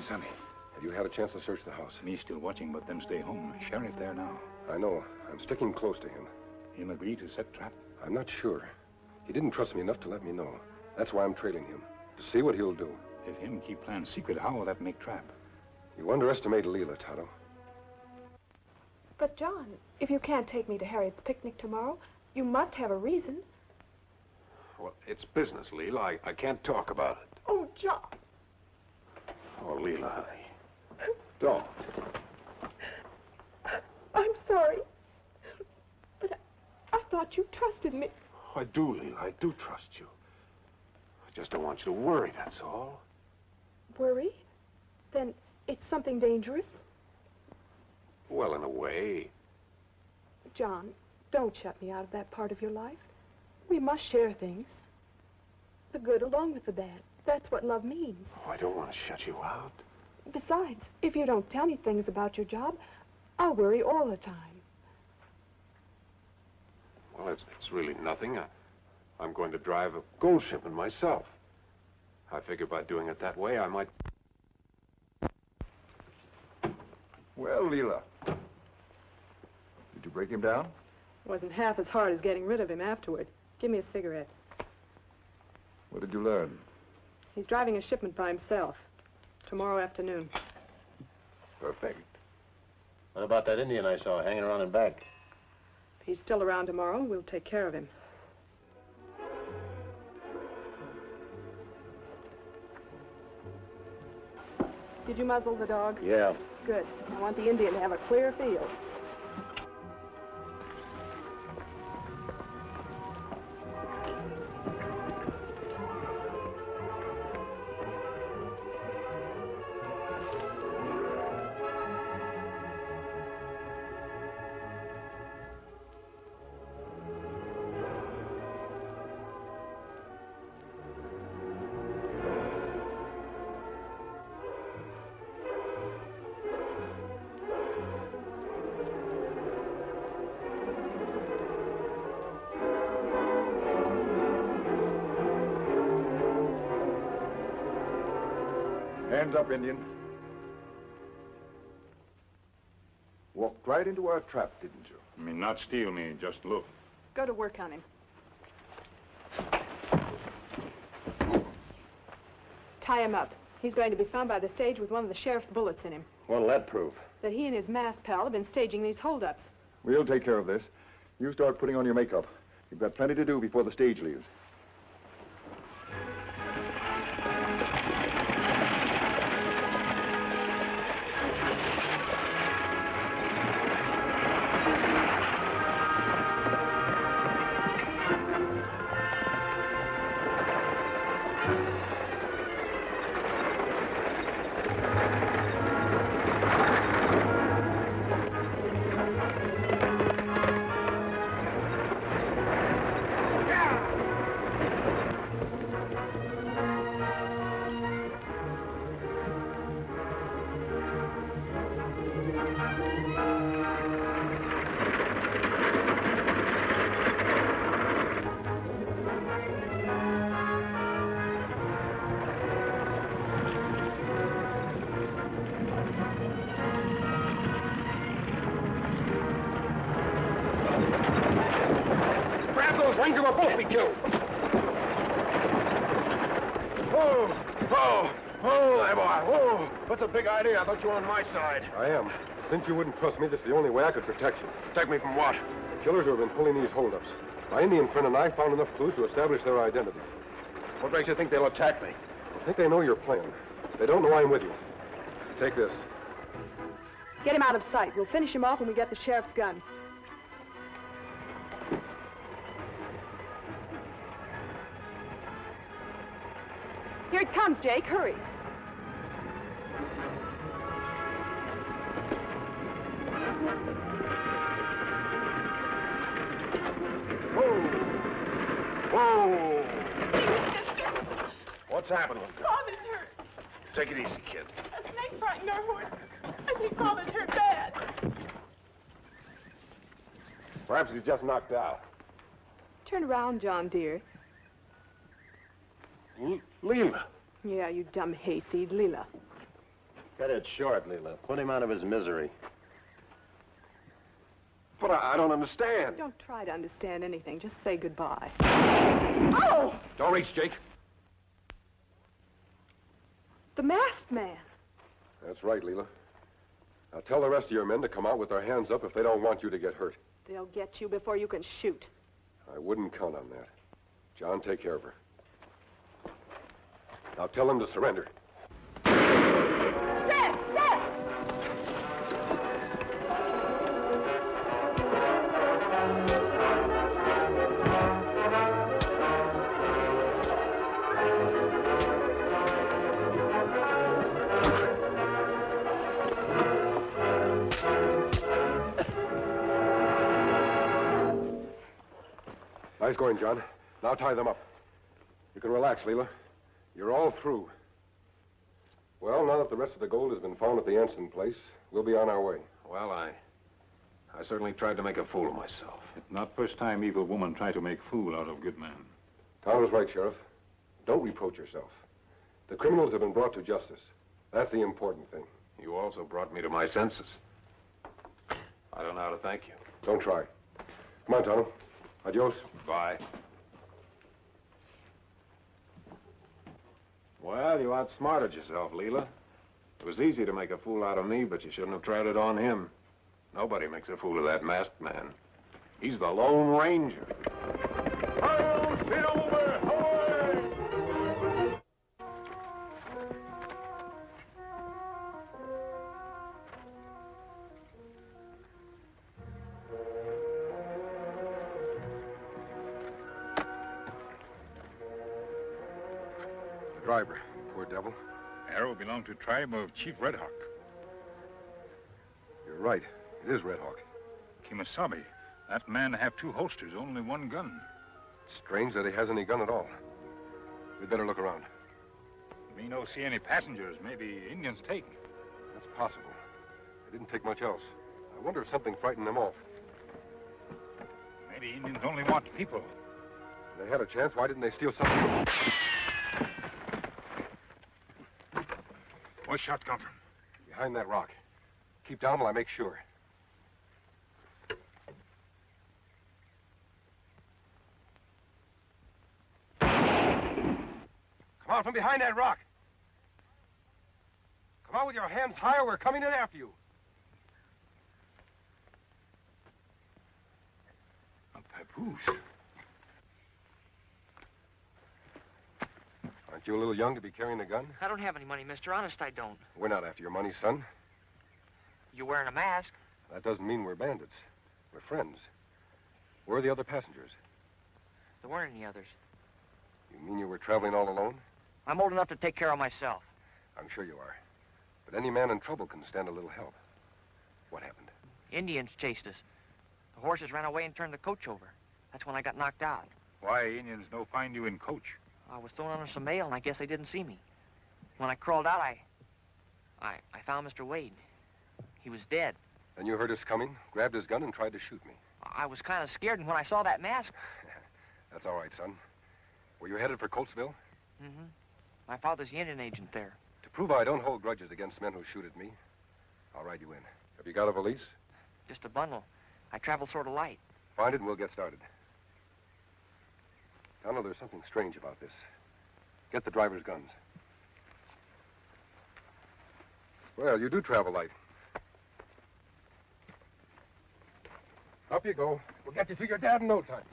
Sonny. Have you had a chance to search the house? Me still watching, but them stay home. Sheriff there now. I know. I'm sticking close to him. Him agree to set trap? I'm not sure. He didn't trust me enough to let me know. That's why I'm trailing him, to see what he'll do. If him keep plans secret, how will that make trap? You underestimate Leela, Tonto. But, John, if you can't take me to Harriet's picnic tomorrow, you must have a reason. Well, it's business, Leela. I can't talk about it. Oh, John. Oh, Leela, honey. Don't. I'm sorry. But I thought you trusted me. I do, Leela. I do trust you. I just don't want you to worry, that's all. Worry? Then it's something dangerous? Well, in a way. John, don't shut me out of that part of your life. We must share things. The good along with the bad. That's what love means. Oh, I don't want to shut you out. Besides, if you don't tell me things about your job, I'll worry all the time. Well, it's really nothing. I'm going to drive a gold shipment myself. I figure by doing it that way, I might... Well, Leela, did you break him down? Wasn't half as hard as getting rid of him afterward. Give me a cigarette. What did you learn? He's driving a shipment by himself. Tomorrow afternoon. Perfect. What about that Indian I saw hanging around in back? If he's still around tomorrow, we'll take care of him. Did you muzzle the dog? Yeah. Good. I want the Indian to have a clear field. Hands up, Indian. Walked right into our trap, didn't you? I mean, not steal me, just look. Go to work on him. Tie him up. He's going to be found by the stage with one of the sheriff's bullets in him. What'll that prove? That he and his masked pal have been staging these holdups. We'll take care of this. You start putting on your makeup. You've got plenty to do before the stage leaves. Ranger will both be killed. Oh, there, boy. Oh, that's a big idea. I thought you were on my side. I am. Since you wouldn't trust me, this is the only way I could protect you. Protect me from what? The killers who have been pulling these holdups. My Indian friend and I found enough clues to establish their identity. What makes you think they'll attack me? I think they know your plan. They don't know I'm with you. Take this. Get him out of sight. We'll finish him off when we get the sheriff's gun. Here it comes, Jake. Hurry. Whoa! What's happening? Father's hurt. Take it easy, kid. A snake frightened our horse. I think Father's hurt bad. Perhaps he's just knocked out. Turn around, John, dear. Leela. Yeah, you dumb hayseed. Leela. Cut it short, Leela. Put him out of his misery. But I don't understand. Don't try to understand anything. Just say goodbye. Oh! Don't reach, Jake. The masked man. That's right, Leela. Now tell the rest of your men to come out with their hands up if they don't want you to get hurt. They'll get you before you can shoot. I wouldn't count on that. John, take care of her. Now tell them to surrender. Step! Step! Nice going, John. Now tie them up. You can relax, Leela. You're all through. Well, now that the rest of the gold has been found at the Anson place, we'll be on our way. Well, I certainly tried to make a fool of myself. Not first time evil woman tried to make fool out of good man. Tom was right, Sheriff. Don't reproach yourself. The criminals have been brought to justice. That's the important thing. You also brought me to my senses. I don't know how to thank you. Don't try. Come on, Tom. Adios. Bye. Well, you outsmarted yourself, Leela. It was easy to make a fool out of me, but you shouldn't have tried it on him. Nobody makes a fool of that masked man. He's the Lone Ranger. The driver, poor devil. Arrow belonged to tribe of Chief Red Hawk. You're right. It is Red Hawk. Kimasabi. That man have two holsters, only one gun. Strange that he has any gun at all. We'd better look around. Me no see any passengers. Maybe Indians take. That's possible. They didn't take much else. I wonder if something frightened them off. Maybe Indians only want people. If they had a chance, why didn't they steal something? Where's shot come from? Behind that rock. Keep down while I make sure. Come out from behind that rock. Come out with your hands high or we're coming in after you. A papoose. Aren't you a little young to be carrying a gun? I don't have any money, mister. Honest, I don't. We're not after your money, son. You're wearing a mask. That doesn't mean we're bandits. We're friends. Where are the other passengers? There weren't any others. You mean you were traveling all alone? I'm old enough to take care of myself. I'm sure you are. But any man in trouble can stand a little help. What happened? Indians chased us. The horses ran away and turned the coach over. That's when I got knocked out. Why Indians no find you in coach? I was throwing under some mail, and I guess they didn't see me. When I crawled out, I found Mr. Wade. He was dead. Then you heard us coming, grabbed his gun, and tried to shoot me. I was kind of scared, and when I saw that mask... That's all right, son. Were you headed for Coltsville? Mm-hmm. My father's the Indian agent there. To prove I don't hold grudges against men who shoot at me, I'll ride you in. Have you got a valise? Just a bundle. I travel sort of light. Find it and we'll get started. Donald, there's something strange about this. Get the driver's guns. Well, you do travel light. Up you go. We'll get you to your dad in no time.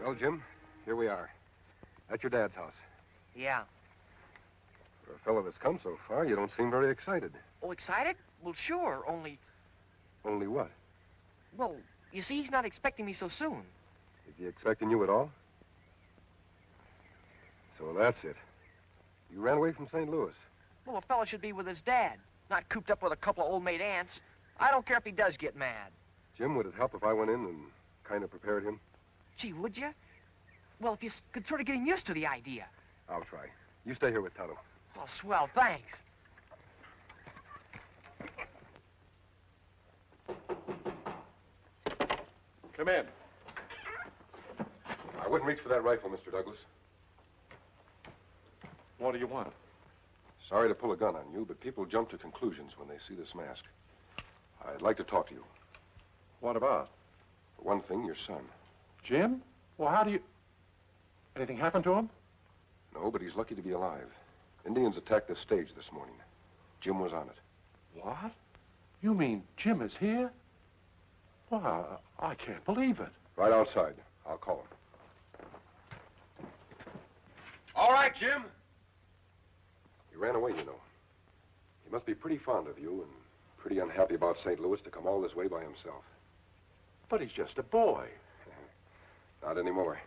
Well, Jim, here we are. At your dad's house. Yeah. For a fellow that's come so far, you don't seem very excited. Oh, excited? Well, sure, only... Only what? Well, you see, he's not expecting me so soon. Is he expecting you at all? So that's it. You ran away from St. Louis. Well, a fellow should be with his dad, not cooped up with a couple of old maid aunts. I don't care if he does get mad. Jim, would it help if I went in and kind of prepared him? Gee, would you? Well, if you could sort of get him used to the idea. I'll try. You stay here with Tonto. Oh, swell, thanks. Come in. I wouldn't reach for that rifle, Mr. Douglas. What do you want? Sorry to pull a gun on you, but people jump to conclusions when they see this mask. I'd like to talk to you. What about? For one thing, your son. Jim? Well, how do you... Anything happened to him? No, but he's lucky to be alive. Indians attacked this stage this morning. Jim was on it. What? You mean Jim is here? Well, I can't believe it. Right outside. I'll call him. All right, Jim. He ran away, you know. He must be pretty fond of you and pretty unhappy about St. Louis to come all this way by himself. But he's just a boy. Not anymore.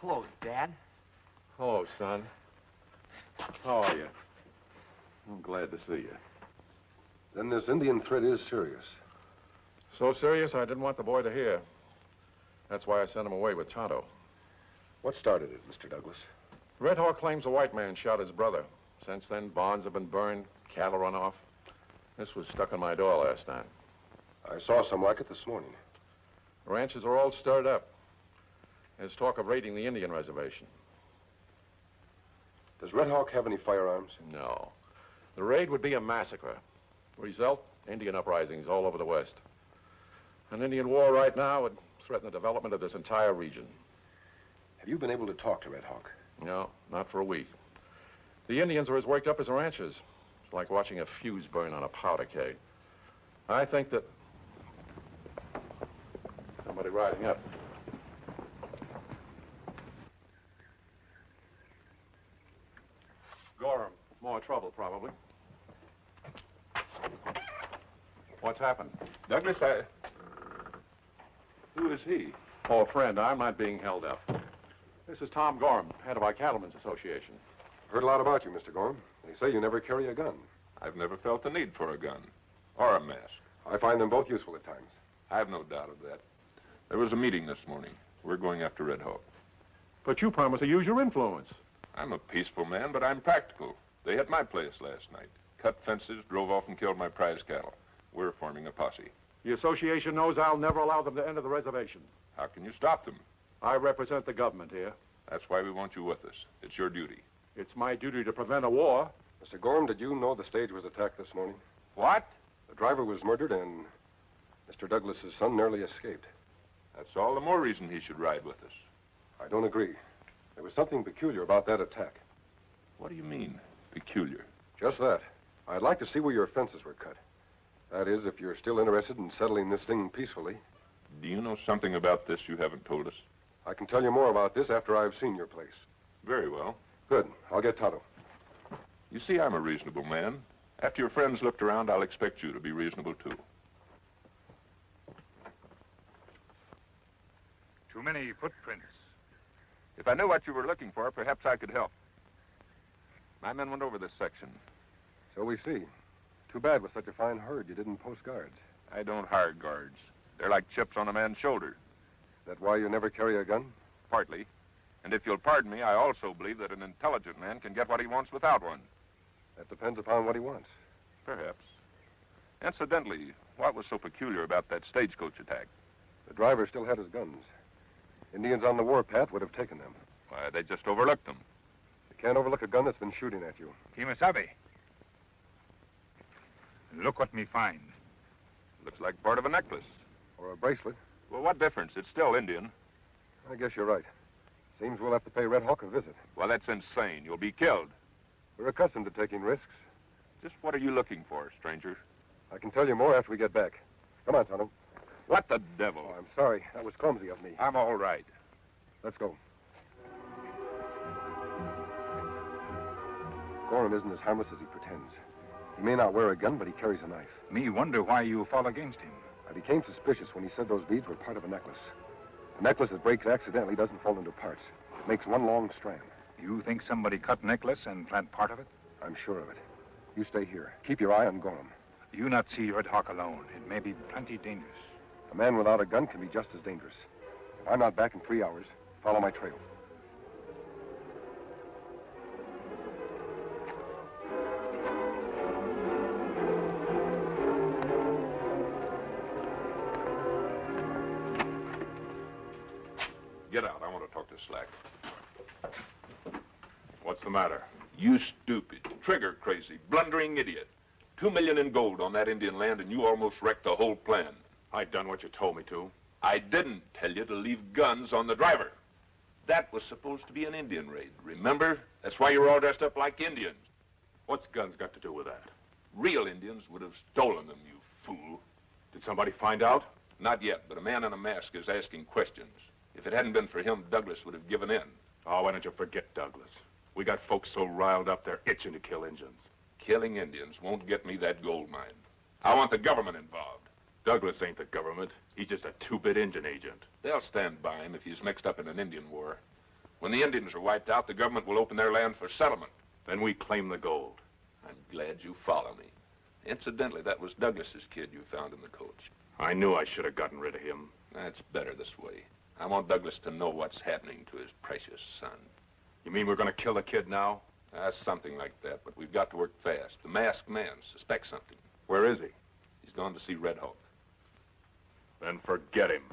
Hello, Dad. Hello, son. How are you? I'm glad to see you. Then this Indian threat is serious. So serious, I didn't want the boy to hear. That's why I sent him away with Tonto. What started it, Mr. Douglas? Red Hawk claims a white man shot his brother. Since then, barns have been burned, cattle run off. This was stuck on my door last night. I saw some like it this morning. The ranches are all stirred up. There's talk of raiding the Indian reservation. Does Red Hawk have any firearms? No. The raid would be a massacre. Result, Indian uprisings all over the West. An Indian war right now would threaten the development of this entire region. Have you been able to talk to Red Hawk? No, not for a week. The Indians are as worked up as the ranchers. It's like watching a fuse burn on a powder keg. I think that... Somebody riding up. Gorham. More trouble, probably. What's happened? Douglas, who is he? Oh, friend, I'm not being held up. This is Tom Gorham, head of our Cattlemen's Association. Heard a lot about you, Mr. Gorham. They say you never carry a gun. I've never felt the need for a gun or a mask. I find them both useful at times. I have no doubt of that. There was a meeting this morning. We're going after Red Hawk. But you promised to use your influence. I'm a peaceful man, but I'm practical. They hit my place last night. Cut fences, drove off and killed my prize cattle. We're forming a posse. The association knows I'll never allow them to enter the reservation. How can you stop them? I represent the government here. That's why we want you with us. It's your duty. It's my duty to prevent a war. Mr. Gorham, did you know the stage was attacked this morning? What? The driver was murdered and Mr. Douglas's son narrowly escaped. That's all the more reason he should ride with us. I don't agree. There was something peculiar about that attack. What do you mean, peculiar? Just that. I'd like to see where your fences were cut. That is, if you're still interested in settling this thing peacefully. Do you know something about this you haven't told us? I can tell you more about this after I've seen your place. Very well. Good. I'll get Tonto. You see, I'm a reasonable man. After your friends looked around, I'll expect you to be reasonable, too. Too many footprints. If I knew what you were looking for, perhaps I could help. My men went over this section. So we see. Too bad with such a fine herd you didn't post guards. I don't hire guards. They're like chips on a man's shoulder. Is that why you never carry a gun? Partly. And if you'll pardon me, I also believe that an intelligent man can get what he wants without one. That depends upon what he wants. Perhaps. Incidentally, what was so peculiar about that stagecoach attack? The driver still had his guns. Indians on the warpath would have taken them. Why, they just overlooked them. You can't overlook a gun that's been shooting at you. Kimasabi. Look what me find. Looks like part of a necklace. Or a bracelet. Well, what difference? It's still Indian. I guess you're right. Seems we'll have to pay Red Hawk a visit. Well, that's insane. You'll be killed. We're accustomed to taking risks. Just what are you looking for, stranger? I can tell you more after we get back. Come on, Tonto. What the devil? Oh, I'm sorry. That was clumsy of me. I'm all right. Let's go. Gorham isn't as harmless as he pretends. He may not wear a gun, but he carries a knife. Me wonder why you fought against him. I became suspicious when he said those beads were part of a necklace. A necklace that breaks accidentally doesn't fall into parts. It makes one long strand. You think somebody cut necklace and plant part of it? I'm sure of it. You stay here. Keep your eye on Gorham. You not see Red Hawk alone. It may be plenty dangerous. A man without a gun can be just as dangerous. If I'm not back in 3 hours, follow my trail. Get out. I want to talk to Slack. What's the matter? You stupid, trigger-crazy, blundering idiot. 2 million in gold on that Indian land, and you almost wrecked the whole plan. I done what you told me to. I didn't tell you to leave guns on the driver. That was supposed to be an Indian raid, remember? That's why you were all dressed up like Indians. What's guns got to do with that? Real Indians would have stolen them, you fool. Did somebody find out? Not yet, but a man in a mask is asking questions. If it hadn't been for him, Douglas would have given in. Oh, why don't you forget Douglas? We got folks so riled up, they're itching to kill Indians. Killing Indians won't get me that gold mine. I want the government involved. Douglas ain't the government. He's just a two-bit Indian agent. They'll stand by him if he's mixed up in an Indian war. When the Indians are wiped out, the government will open their land for settlement. Then we claim the gold. I'm glad you follow me. Incidentally, that was Douglas's kid you found in the coach. I knew I should have gotten rid of him. That's better this way. I want Douglas to know what's happening to his precious son. You mean we're going to kill the kid now? Something like that, but we've got to work fast. The masked man suspects something. Where is he? He's gone to see Red Hawk. Then forget him.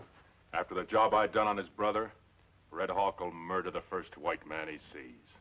After the job I done on his brother, Red Hawk will murder the first white man he sees.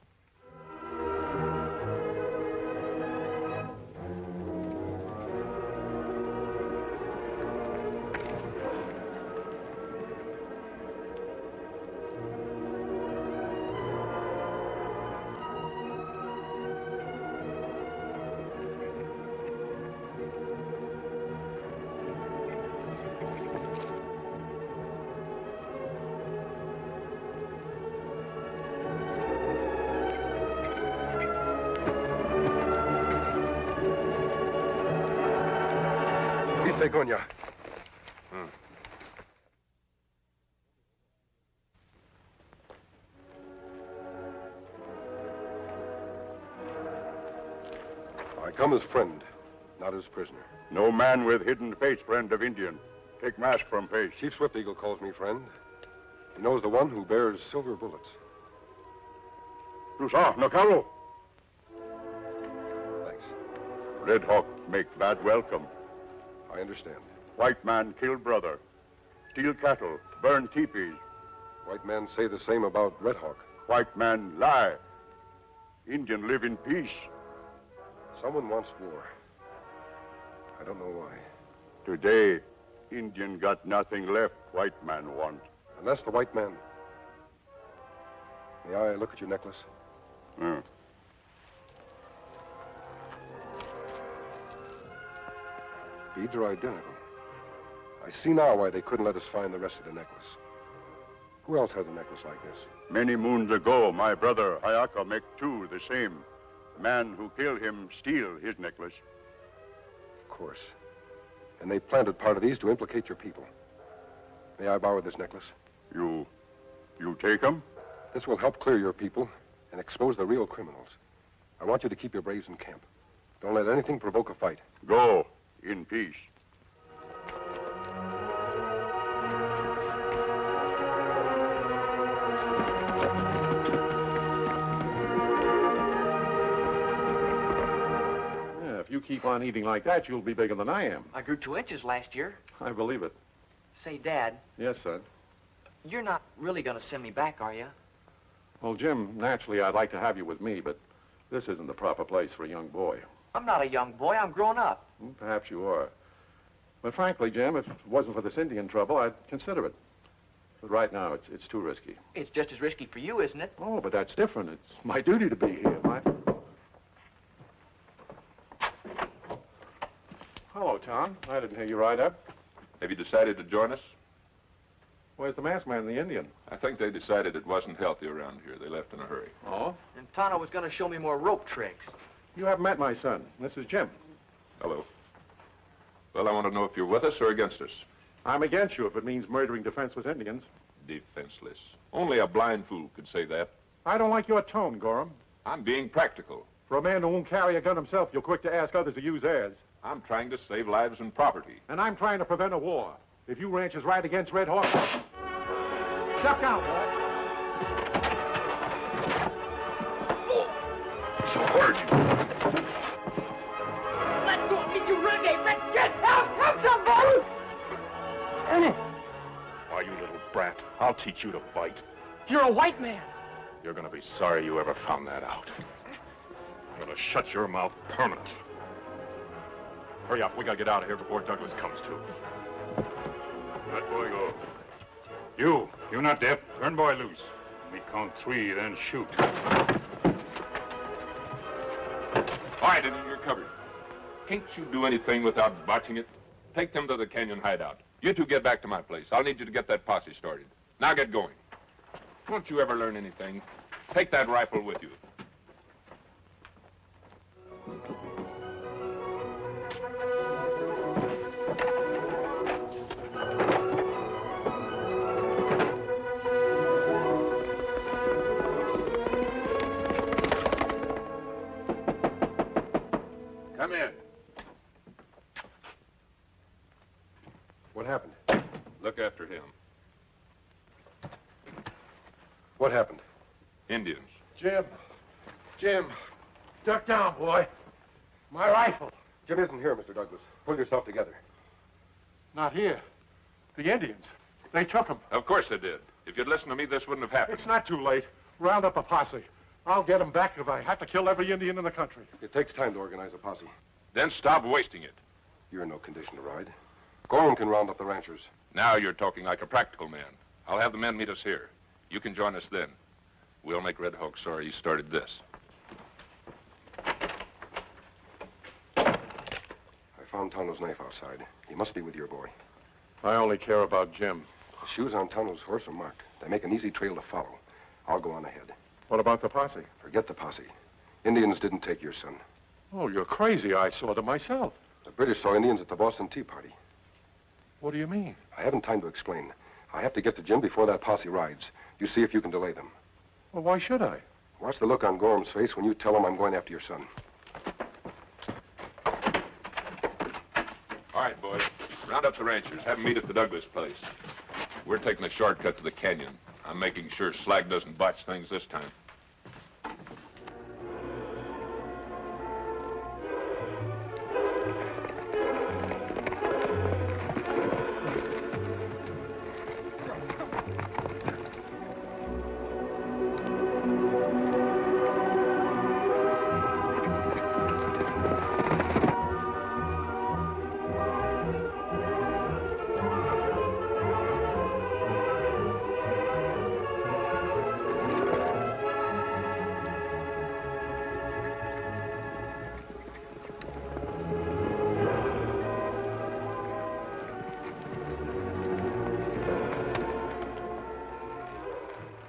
Segunya. I come as friend, not as prisoner. No man with hidden face, friend of Indian. Take mask from face. Chief Swift Eagle calls me friend. He knows the one who bears silver bullets. Tu saw, Nakaro. Thanks. Red Hawk make bad welcome. I understand. White man kill brother. Steal cattle. Burn teepees. White men say the same about Red Hawk. White man lie. Indian live in peace. Someone wants war. I don't know why. Today, Indian got nothing left white man want. Unless the white man... May I look at your necklace? Beads are identical. I see now why they couldn't let us find the rest of the necklace. Who else has a necklace like this? Many moons ago, my brother Hayaka make two the same. The man who killed him steal his necklace. Of course. And they planted part of these to implicate your people. May I borrow this necklace? You take them? This will help clear your people and expose the real criminals. I want you to keep your braves in camp. Don't let anything provoke a fight. Go in peace. If you keep on eating like that, you'll be bigger than I am. I grew 2 inches last year. I believe it. Say, Dad. Yes, son. You're not really going to send me back, are you? Well, Jim, naturally, I'd like to have you with me, but this isn't the proper place for a young boy. I'm not a young boy. I'm grown up. Perhaps you are. But frankly, Jim, if it wasn't for this Indian trouble, I'd consider it. But right now, it's too risky. It's just as risky for you, isn't it? Oh, but that's different. It's my duty to be here. Hello, Tom. I didn't hear you ride up. Have you decided to join us? Where's the masked man and the Indian? I think they decided it wasn't healthy around here. They left in a hurry. Oh? And Tonto was going to show me more rope tricks. You haven't met my son. This is Jim. Hello. Well, I want to know if you're with us or against us. I'm against you if it means murdering defenseless Indians. Defenseless. Only a blind fool could say that. I don't like your tone, Gorham. I'm being practical. For a man who won't carry a gun himself, you're quick to ask others to use theirs. I'm trying to save lives and property. And I'm trying to prevent a war. If you ranchers ride against Red Hawk, duck out, boy. So hurt you. Let go of me, you renegade! Let's get out! Come, somebody! Why, you little brat, I'll teach you to bite. You're a white man. You're gonna be sorry you ever found that out. I'm gonna shut your mouth permanent. Hurry up, we gotta get out of here before Douglas comes to. Let boy go. You're not deaf. Turn boy loose. We count 3, then shoot. All right, Eddie, you're covered. Can't you do anything without botching it? Take them to the canyon hideout. You two get back to my place. I'll need you to get that posse started. Now get going. Won't you ever learn anything? Take that rifle with you. Come in. What happened? Look after him. What happened? Indians. Jim, duck down, boy. My rifle. Jim isn't here, Mr. Douglas. Pull yourself together. Not here. The Indians. They took him. Of course they did. If you'd listened to me, this wouldn't have happened. It's not too late. Round up a posse. I'll get them back if I have to kill every Indian in the country. It takes time to organize a posse. Then stop wasting it. You're in no condition to ride. Gorham can round up the ranchers. Now you're talking like a practical man. I'll have the men meet us here. You can join us then. We'll make Red Hawk sorry he started this. I found Tonto's knife outside. He must be with your boy. I only care about Jim. The shoes on Tonto's horse are marked. They make an easy trail to follow. I'll go on ahead. What about the posse? Forget the posse. Indians didn't take your son. Oh, you're crazy. I saw them myself. The British saw Indians at the Boston Tea Party. What do you mean? I haven't time to explain. I have to get to Jim before that posse rides. You see if you can delay them. Well, why should I? Watch the look on Gorham's face when you tell him I'm going after your son. All right, boys. Round up the ranchers. Have them meet at the Douglas place. We're taking a shortcut to the canyon. I'm making sure Slag doesn't botch things this time.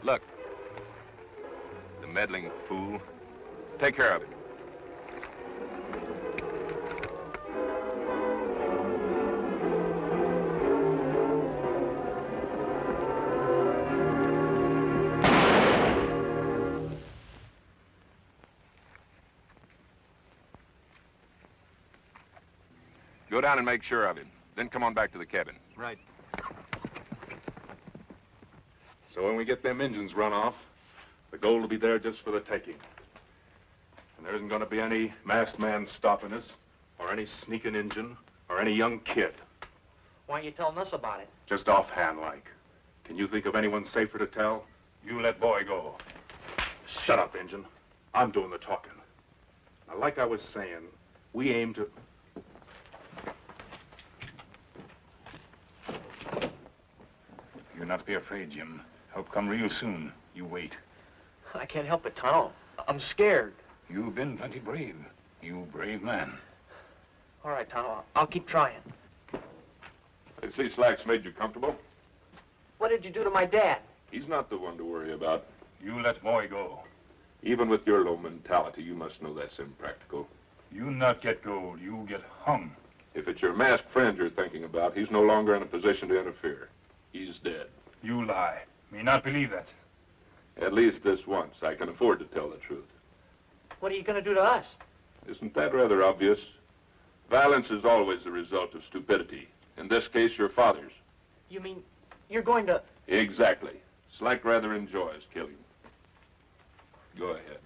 Look. The meddling fool. Take care of it. Go down and make sure of him. Then come on back to the cabin. Right. So when we get them engines run off, the gold will be there just for the taking. And there isn't going to be any masked man stopping us, or any sneaking engine, or any young kid. Why aren't you telling us about it? Just offhand like. Can you think of anyone safer to tell? You let boy go. Shut up, engine. I'm doing the talking. Now, like I was saying, we aim to... You not be afraid, Jim. Help come real soon. You wait. I can't help it, Tonto. I'm scared. You've been plenty brave. You brave man. All right, Tonto. I'll keep trying. This see Slack's made you comfortable? What did you do to my dad? He's not the one to worry about. You let boy go. Even with your low mentality, you must know that's impractical. You not get gold, you get hung. If it's your masked friend you're thinking about, he's no longer in a position to interfere. He's dead. You lie. Me not believe that. At least this once. I can afford to tell the truth. What are you going to do to us? Isn't that rather obvious? Violence is always the result of stupidity. In this case, your father's. You mean you're going to... Exactly. Slack rather enjoys killing. Go ahead.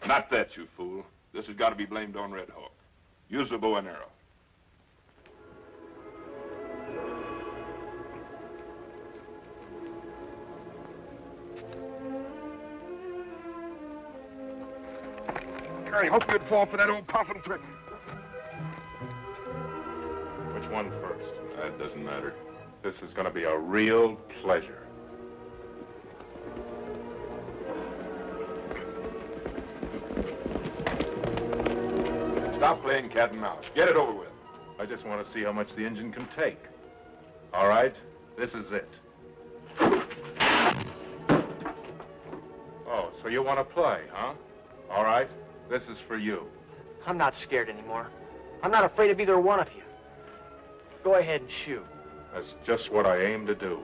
Not that, you fool. This has got to be blamed on Red Hawk. Use the bow and arrow. I hope you'd fall for that old possum trick. Which one first? That doesn't matter. This is going to be a real pleasure. Stop playing cat and mouse. Get it over with. I just want to see how much the engine can take. All right, this is it. Oh, so you want to play, huh? All right, this is for you. I'm not scared anymore. I'm not afraid of either one of you. Go ahead and shoot. That's just what I aim to do.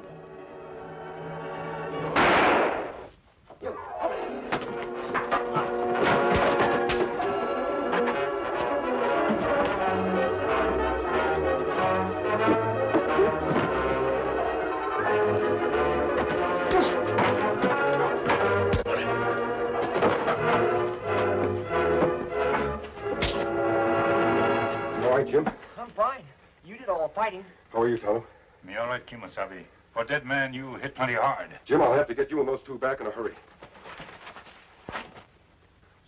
Jim? I'm fine. You did all the fighting. How are you, Tonto? Me all right, Kimosabe. For dead man, you hit plenty hard. Jim, I'll have to get you and those two back in a hurry.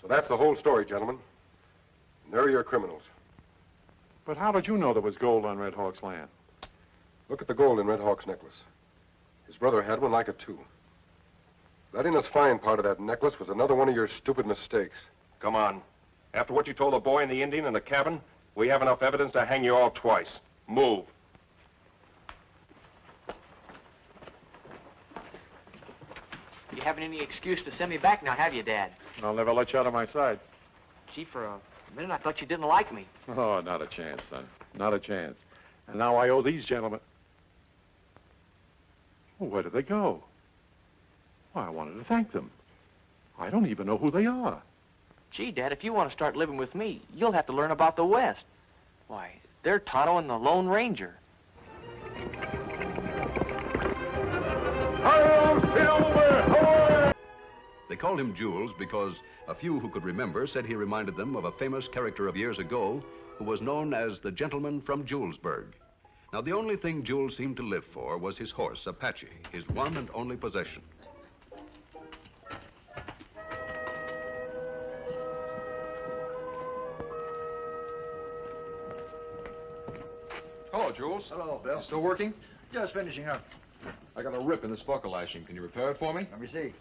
So that's the whole story, gentlemen. And there are your criminals. But how did you know there was gold on Red Hawk's land? Look at the gold in Red Hawk's necklace. His brother had one like it, too. That in the fine part of that necklace was another one of your stupid mistakes. Come on. After what you told the boy and the Indian in the cabin, we have enough evidence to hang you all twice. Move. You haven't any excuse to send me back now, have you, Dad? I'll never let you out of my sight. Gee, for a minute I thought you didn't like me. Oh, not a chance, son. Not a chance. And now I owe these gentlemen... Well, where did they go? Why, I wanted to thank them. I don't even know who they are. Gee, Dad, if you want to start living with me, you'll have to learn about the West. Why, they're Tonto and the Lone Ranger. They called him Jules because a few who could remember said he reminded them of a famous character of years ago who was known as the gentleman from Julesburg. Now, the only thing Jules seemed to live for was his horse, Apache, his one and only possession. Hello, Jules. Hello, Bill. You still working? Just finishing up. I got a rip in this buckle lashing. Can you repair it for me? Let me see.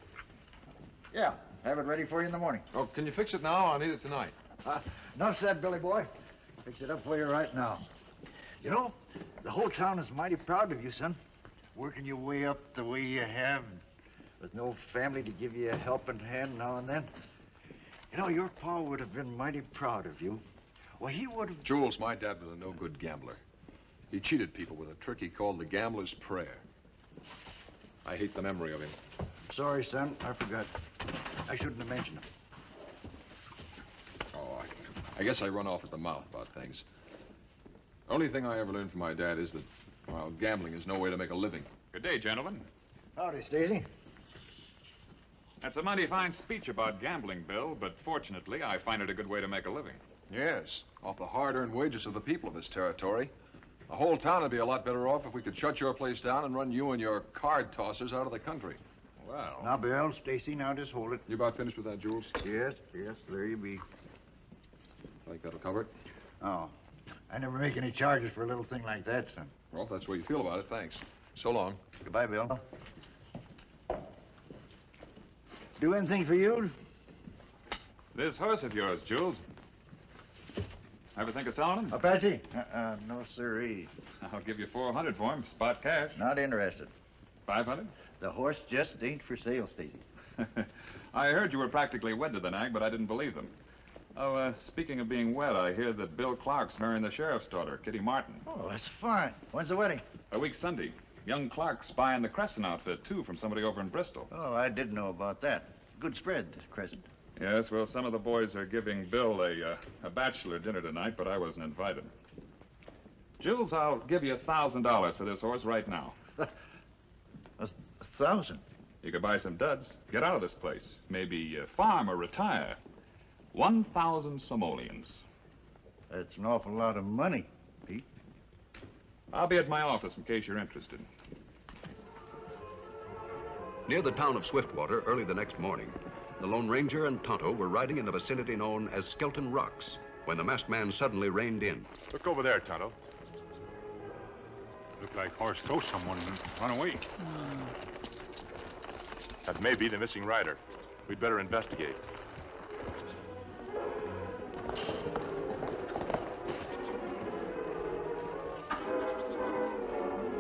Yeah, have it ready for you in the morning. Oh, can you fix it now? I'll need it tonight. Enough said, Billy boy. Fix it up for you right now. You know, the whole town is mighty proud of you, son. Working your way up the way you have, with no family to give you a helping hand now and then. You know, your pa would have been mighty proud of you. Well, he would have... Jules, my dad was a no-good gambler. He cheated people with a trick he called the gambler's prayer. I hate the memory of him. Sorry, son. I forgot. I shouldn't have mentioned him. Oh, I guess I run off at the mouth about things. The only thing I ever learned from my dad is that, well, gambling is no way to make a living. Good day, gentlemen. Howdy, Stacy. That's a mighty fine speech about gambling, Bill, but fortunately, I find it a good way to make a living. Yes, off the hard-earned wages of the people of this territory. The whole town would be a lot better off if we could shut your place down and run you and your card tossers out of the country. Well... Now, Bill, Stacy, now just hold it. You about finished with that, Jules? Yes, there you be. Think that'll cover it? Oh, I never make any charges for a little thing like that, son. Well, if that's the way you feel about it, thanks. So long. Goodbye, Bill. Do anything for you? This horse of yours, Jules. Ever think of selling them? Apache? No, sirree. I'll give you 400 for him, spot cash. Not interested. 500? The horse just ain't for sale, Stacy. I heard you were practically wed to the nag, but I didn't believe them. Oh, speaking of being wed, I hear that Bill Clark's marrying the sheriff's daughter, Kitty Martin. Oh, that's fine. When's the wedding? A week Sunday. Young Clark's buying the Crescent outfit, too, from somebody over in Bristol. Oh, I didn't know about that. Good spread, this Crescent. Yes, well, some of the boys are giving Bill a bachelor dinner tonight, but I wasn't invited. Jules, I'll give you $1,000 for this horse right now. 1,000? You could buy some duds. Get out of this place. Maybe farm or retire. 1,000 simoleons. That's an awful lot of money, Pete. I'll be at my office in case you're interested. Near the town of Swiftwater, early the next morning, the Lone Ranger and Tonto were riding in the vicinity known as Skelton Rocks when the masked man suddenly reined in. Look over there, Tonto. Looked like horse throw someone and run away. That may be the missing rider. We'd better investigate.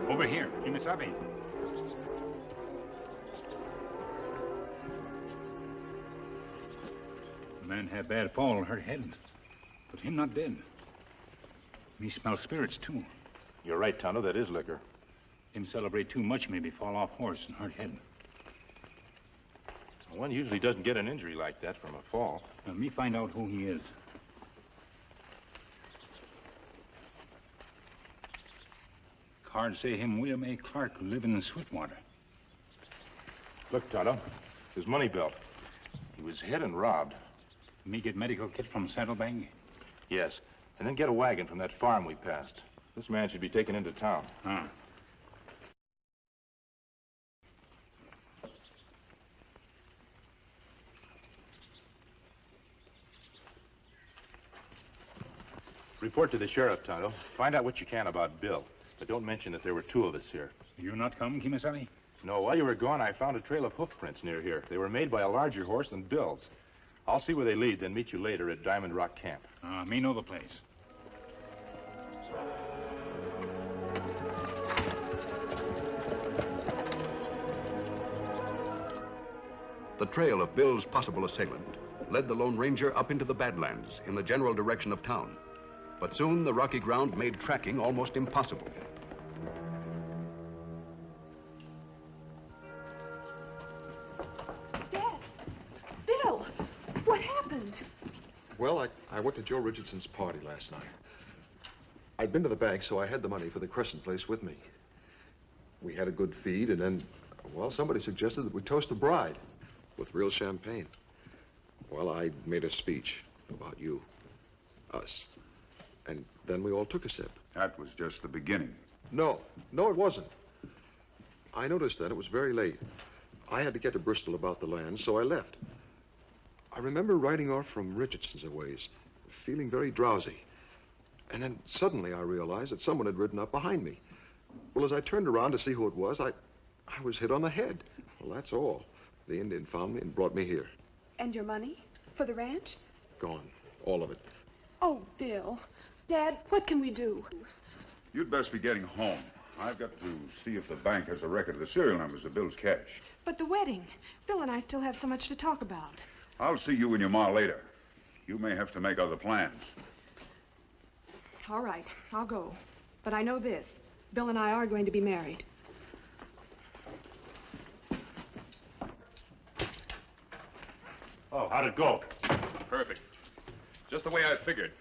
Over here, Kimasabi. The man had bad fall, hurt head. But him not dead. Me smell spirits, too. You're right, Tonto. That is liquor. Him celebrate too much, maybe fall off horse and hurt head. One usually doesn't get an injury like that from a fall. Now, me find out who he is. Card say him William A. Clark who living in Swiftwater. Look, Tonto. His money belt. He was hit and robbed. Me get medical kit from Saddlebag? Yes. And then get a wagon from that farm we passed. This man should be taken into town. Ah. Report to the sheriff, Tonto. Find out what you can about Bill. But don't mention that there were two of us here. You not come, Kimasabi? No, while you were gone, I found a trail of hoof prints near here. They were made by a larger horse than Bill's. I'll see where they lead, then meet you later at Diamond Rock Camp. Me know the place. The trail of Bill's possible assailant led the Lone Ranger up into the Badlands in the general direction of town. But soon the rocky ground made tracking almost impossible. Dad! Bill! What happened? Well, I went to Joe Richardson's party last night. I'd been to the bank, so I had the money for the Crescent place with me. We had a good feed, and then, well, somebody suggested that we toast the bride with real champagne. Well, I made a speech about you, us. And then we all took a sip. That was just the beginning. No, it wasn't. I noticed then it was very late. I had to get to Bristol about the land, so I left. I remember riding off from Richardson's a ways, feeling very drowsy. And then suddenly I realized that someone had ridden up behind me. Well, as I turned around to see who it was, I was hit on the head. Well, that's all. The Indian found me and brought me here. And your money? For the ranch? Gone. All of it. Oh, Bill. Dad, what can we do? You'd best be getting home. I've got to see if the bank has a record of the serial numbers of Bill's cash. But the wedding. Bill and I still have so much to talk about. I'll see you and your ma later. You may have to make other plans. All right, I'll go. But I know this. Bill and I are going to be married. Oh, how'd it go? Perfect. Just the way I figured.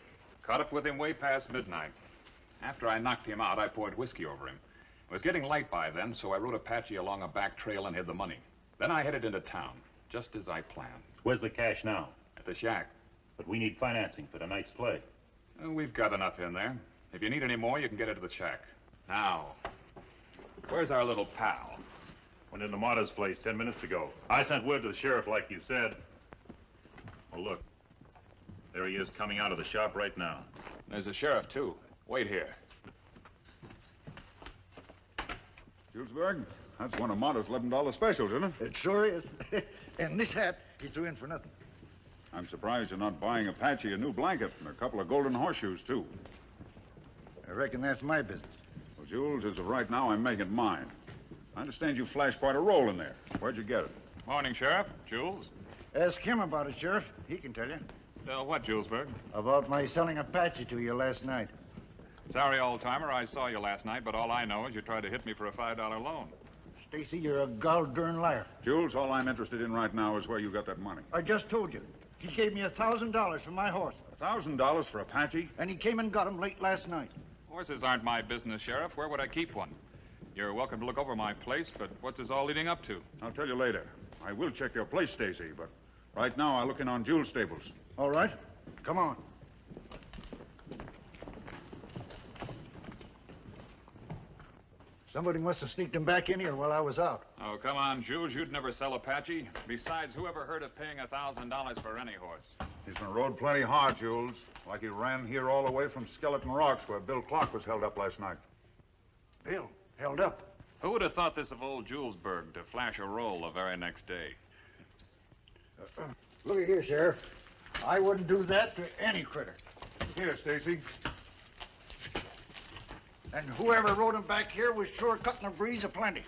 Caught up with him way past midnight. After I knocked him out, I poured whiskey over him. It was getting light by then, so I rode Apache along a back trail and hid the money. Then I headed into town, just as I planned. Where's the cash now? At the shack. But we need financing for tonight's play. We've got enough in there. If you need any more, you can get it at the shack. Now, where's our little pal? Went into Marta's place 10 minutes ago. I sent word to the sheriff like you said. Well, look. There he is coming out of the shop right now. There's the sheriff, too. Wait here. Julesburg, that's one of Marta's $11 specials, isn't it? It sure is. And this hat, he threw in for nothing. I I'm surprised you're not buying Apache a new blanket and a couple of golden horseshoes, too. I reckon that's my business. Well, Jules, as of right now, I'm making mine. I understand you flashed quite a roll in there. Where'd you get it? Morning, Sheriff. Jules? Ask him about it, Sheriff. He can tell you. What, Julesburg? About my selling Apache to you last night. Sorry, old-timer, I saw you last night, but all I know is you tried to hit me for a $5 loan. Stacy, you're a gol-darn liar. Jules, all I'm interested in right now is where you got that money. I just told you. He gave me $1,000 for my horse. $1,000 for Apache? And he came and got him late last night. Horses aren't my business, Sheriff. Where would I keep one? You're welcome to look over my place, but what's this all leading up to? I'll tell you later. I will check your place, Stacy, but right now I'll look in on Jules' stables. All right. Come on. Somebody must have sneaked him back in here while I was out. Oh, come on, Jules. You'd never sell Apache. Besides, who ever heard of paying $1,000 for any horse? He's been rode plenty hard, Jules. Like he ran here all the way from Skeleton Rocks, where Bill Clark was held up last night. Bill? Held up? Who would have thought this of old Julesburg to flash a roll the very next day? Look here, Sheriff. I wouldn't do that to any critter. Here, Stacy. And whoever rode him back here was sure cutting a breeze aplenty.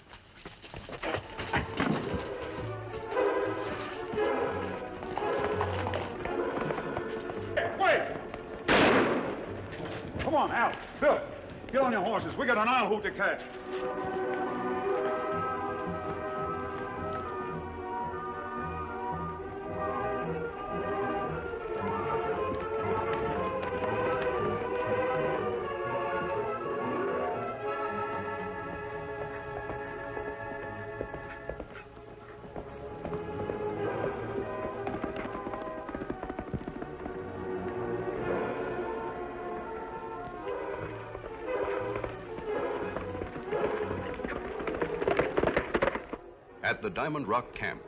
Wait! Come on, Al. Bill, get on your horses. We got an owl hoot to catch. At the Diamond Rock camp,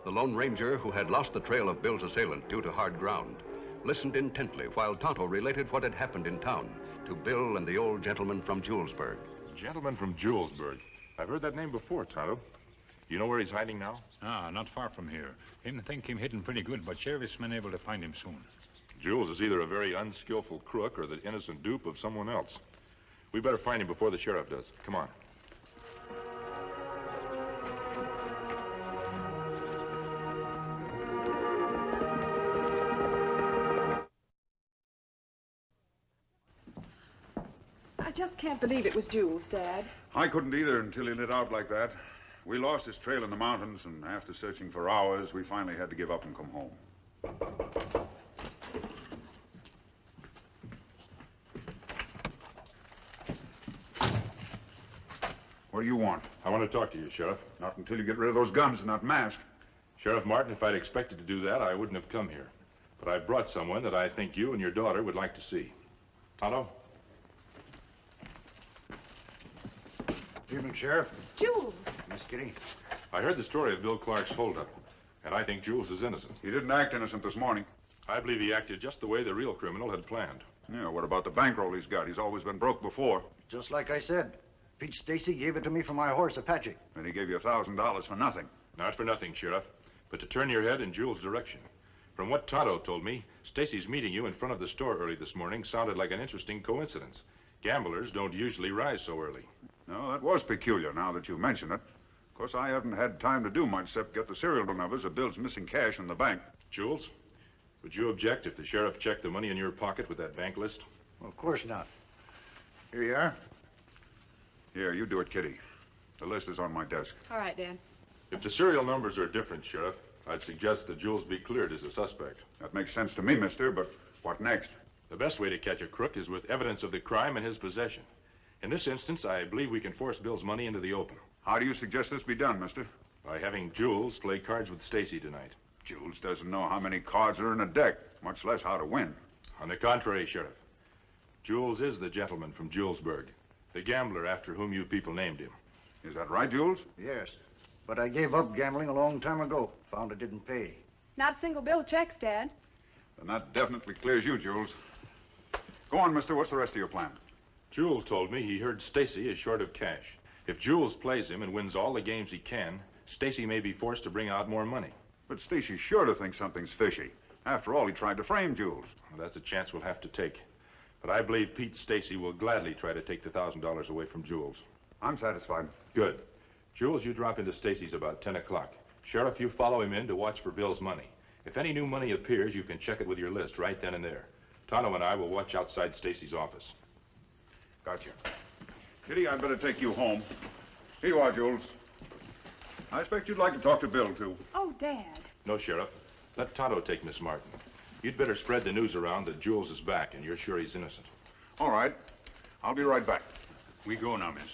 the Lone Ranger, who had lost the trail of Bill's assailant due to hard ground, listened intently while Tonto related what had happened in town to Bill and the old gentleman from Julesburg. Gentleman from Julesburg. I've heard that name before, Tonto. You know where he's hiding now? Ah, not far from here. Him think him hidden pretty good, but sheriff's men able to find him soon. Jules is either a very unskillful crook or the innocent dupe of someone else. We better find him before the sheriff does. Come on. I just can't believe it was Jules, Dad. I couldn't either until he lit out like that. We lost his trail in the mountains, and after searching for hours, we finally had to give up and come home. What do you want? I want to talk to you, Sheriff. Not until you get rid of those guns and that mask. Sheriff Martin, if I'd expected to do that, I wouldn't have come here. But I brought someone that I think you and your daughter would like to see. Tonto? Evening, Sheriff. Jules! Miss Kitty. I heard the story of Bill Clark's holdup, and I think Jules is innocent. He didn't act innocent this morning. I believe he acted just the way the real criminal had planned. Yeah, what about the bankroll he's got? He's always been broke before. Just like I said. Pete Stacy gave it to me for my horse, Apache. And he gave you $1,000 for nothing. Not for nothing, Sheriff, but to turn your head in Jules' direction. From what Tonto told me, Stacy's meeting you in front of the store early this morning sounded like an interesting coincidence. Gamblers don't usually rise so early. No, that was peculiar now that you mention it. Of course, I haven't had time to do much except get the serial numbers of Bill's missing cash in the bank. Jules, would you object if the sheriff checked the money in your pocket with that bank list? Well, of course not. Here you are. Here, you do it, Kitty. The list is on my desk. All right, Dad. If the serial numbers are different, Sheriff, I'd suggest that Jules be cleared as a suspect. That makes sense to me, mister, but what next? The best way to catch a crook is with evidence of the crime in his possession. In this instance, I believe we can force Bill's money into the open. How do you suggest this be done, mister? By having Jules play cards with Stacy tonight. Jules doesn't know how many cards are in a deck, much less how to win. On the contrary, Sheriff. Jules is the gentleman from Julesburg, the gambler after whom you people named him. Is that right, Jules? Yes. But I gave up gambling a long time ago. Found it didn't pay. Not a single bill checks, Dad. Then that definitely clears you, Jules. Go on, mister. What's the rest of your plan? Jules told me he heard Stacy is short of cash. If Jules plays him and wins all the games he can, Stacy may be forced to bring out more money. But Stacy's sure to think something's fishy. After all, he tried to frame Jules. Well, that's a chance we'll have to take. But I believe Pete Stacy will gladly try to take the $1,000 away from Jules. I'm satisfied. Good. Jules, you drop into Stacy's about 10 o'clock. Sheriff, you follow him in to watch for Bill's money. If any new money appears, you can check it with your list right then and there. Tonto and I will watch outside Stacy's office. Gotcha. Kitty, I'd better take you home. Here you are, Jules. I expect you'd like to talk to Bill, too. Oh, Dad. No, Sheriff. Let Tonto take Miss Martin. You'd better spread the news around that Jules is back, and you're sure he's innocent. All right. I'll be right back. We go now, miss.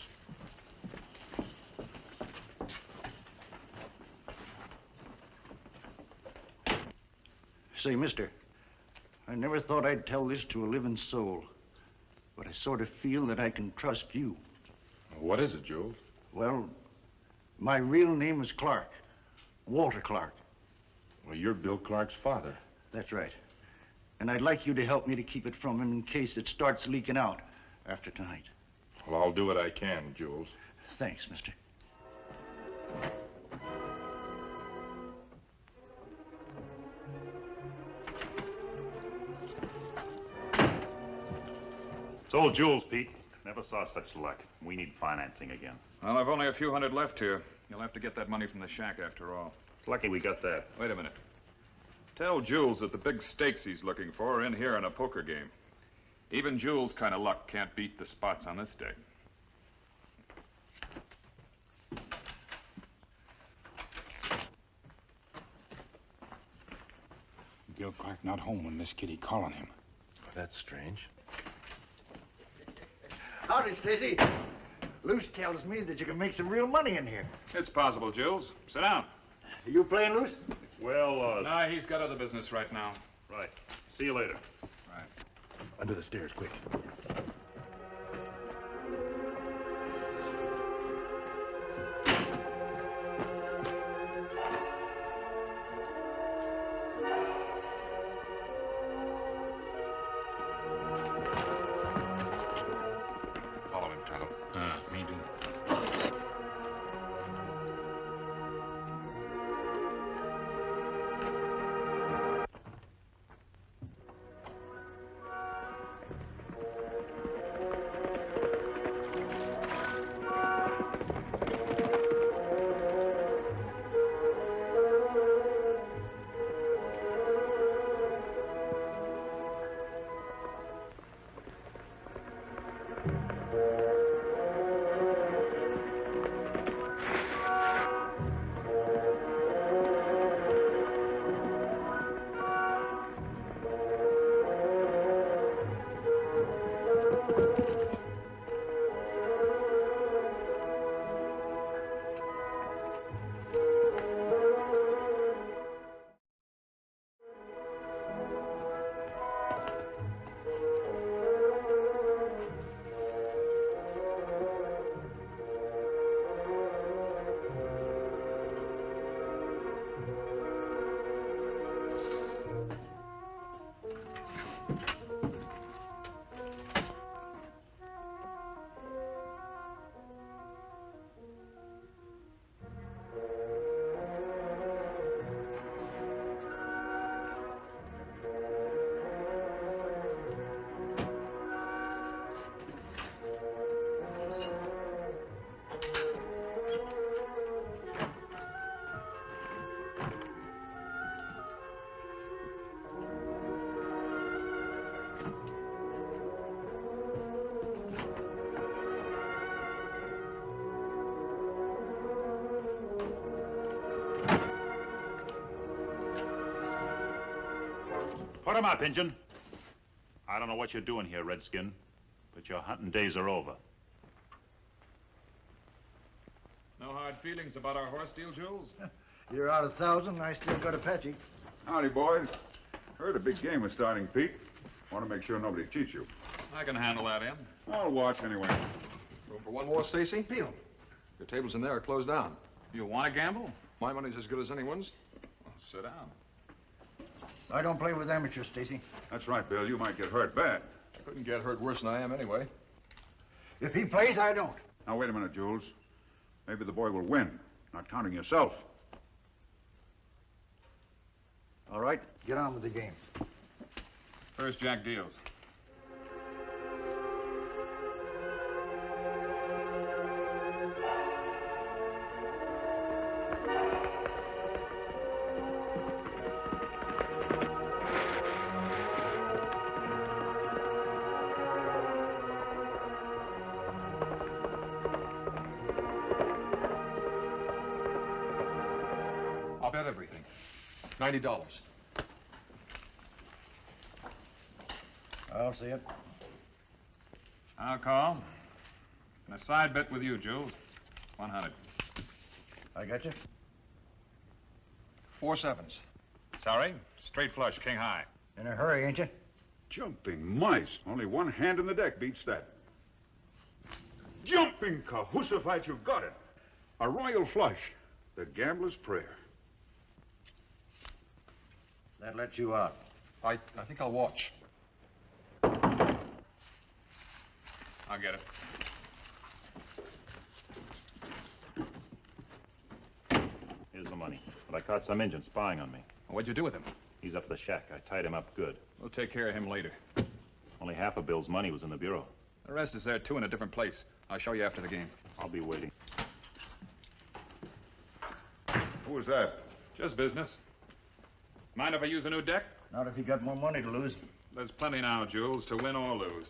Say, mister, I never thought I'd tell this to a living soul, but I sort of feel that I can trust you. What is it, Jules? Well, my real name is Clark, Walter Clark. Well, you're Bill Clark's father. That's right. And I'd like you to help me to keep it from him in case it starts leaking out after tonight. Well, I'll do what I can, Jules. Thanks, mister. It's old Jules, Pete. Never saw such luck. We need financing again. Well, I've only a few hundred left here. You'll have to get that money from the shack after all. Lucky we got that. Wait a minute. Tell Jules that the big stakes he's looking for are in here in a poker game. Even Jules' kind of luck can't beat the spots on this deck. Bill Clark not home when Miss Kitty calling him. Well, that's strange. Howdy, Stacy. Luce tells me that you can make some real money in here. It's possible, Jules. Sit down. Are you playing, Luce? Well, no, he's got other business right now. Right. See you later. Right. Under the stairs, quick. Follow him, Tonto. Me too. Put him up, Injun. I don't know what you're doing here, Redskin, but your hunting days are over. No hard feelings about our horse deal, Jules? You're out 1,000, I still got Apache. Howdy, boys. Heard a big game was starting, Pete. Want to make sure nobody cheats you. I can handle that, Em. I'll watch anyway. Room for one more, Stacy? Bill. Your tables in there are closed down. You want to gamble? My money's as good as anyone's. Well, sit down. I don't play with amateurs, Stacy. That's right, Bill. You might get hurt bad. I couldn't get hurt worse than I am anyway. If he plays, I don't. Now, wait a minute, Jules. Maybe the boy will win, not counting yourself. All right, get on with the game. First Jack deals. I'll bet everything. $90. I'll see it. I'll call. And a side bet with you, Jules. 100. I got you. 4 sevens. Sorry? Straight flush, king high. In a hurry, ain't you? Jumping mice. Only one hand in the deck beats that. Jumping Cahoosophat, you got it. A royal flush. The gambler's prayer. That lets you out. I think I'll watch. I'll get it. Here's the money. But I caught some Injun spying on me. What'd you do with him? He's up at the shack. I tied him up good. We'll take care of him later. Only half of Bill's money was in the bureau. The rest is there, too, in a different place. I'll show you after the game. I'll be waiting. Who was that? Just business. Mind if I use a new deck? Not if you got more money to lose. There's plenty now, Jules, to win or lose.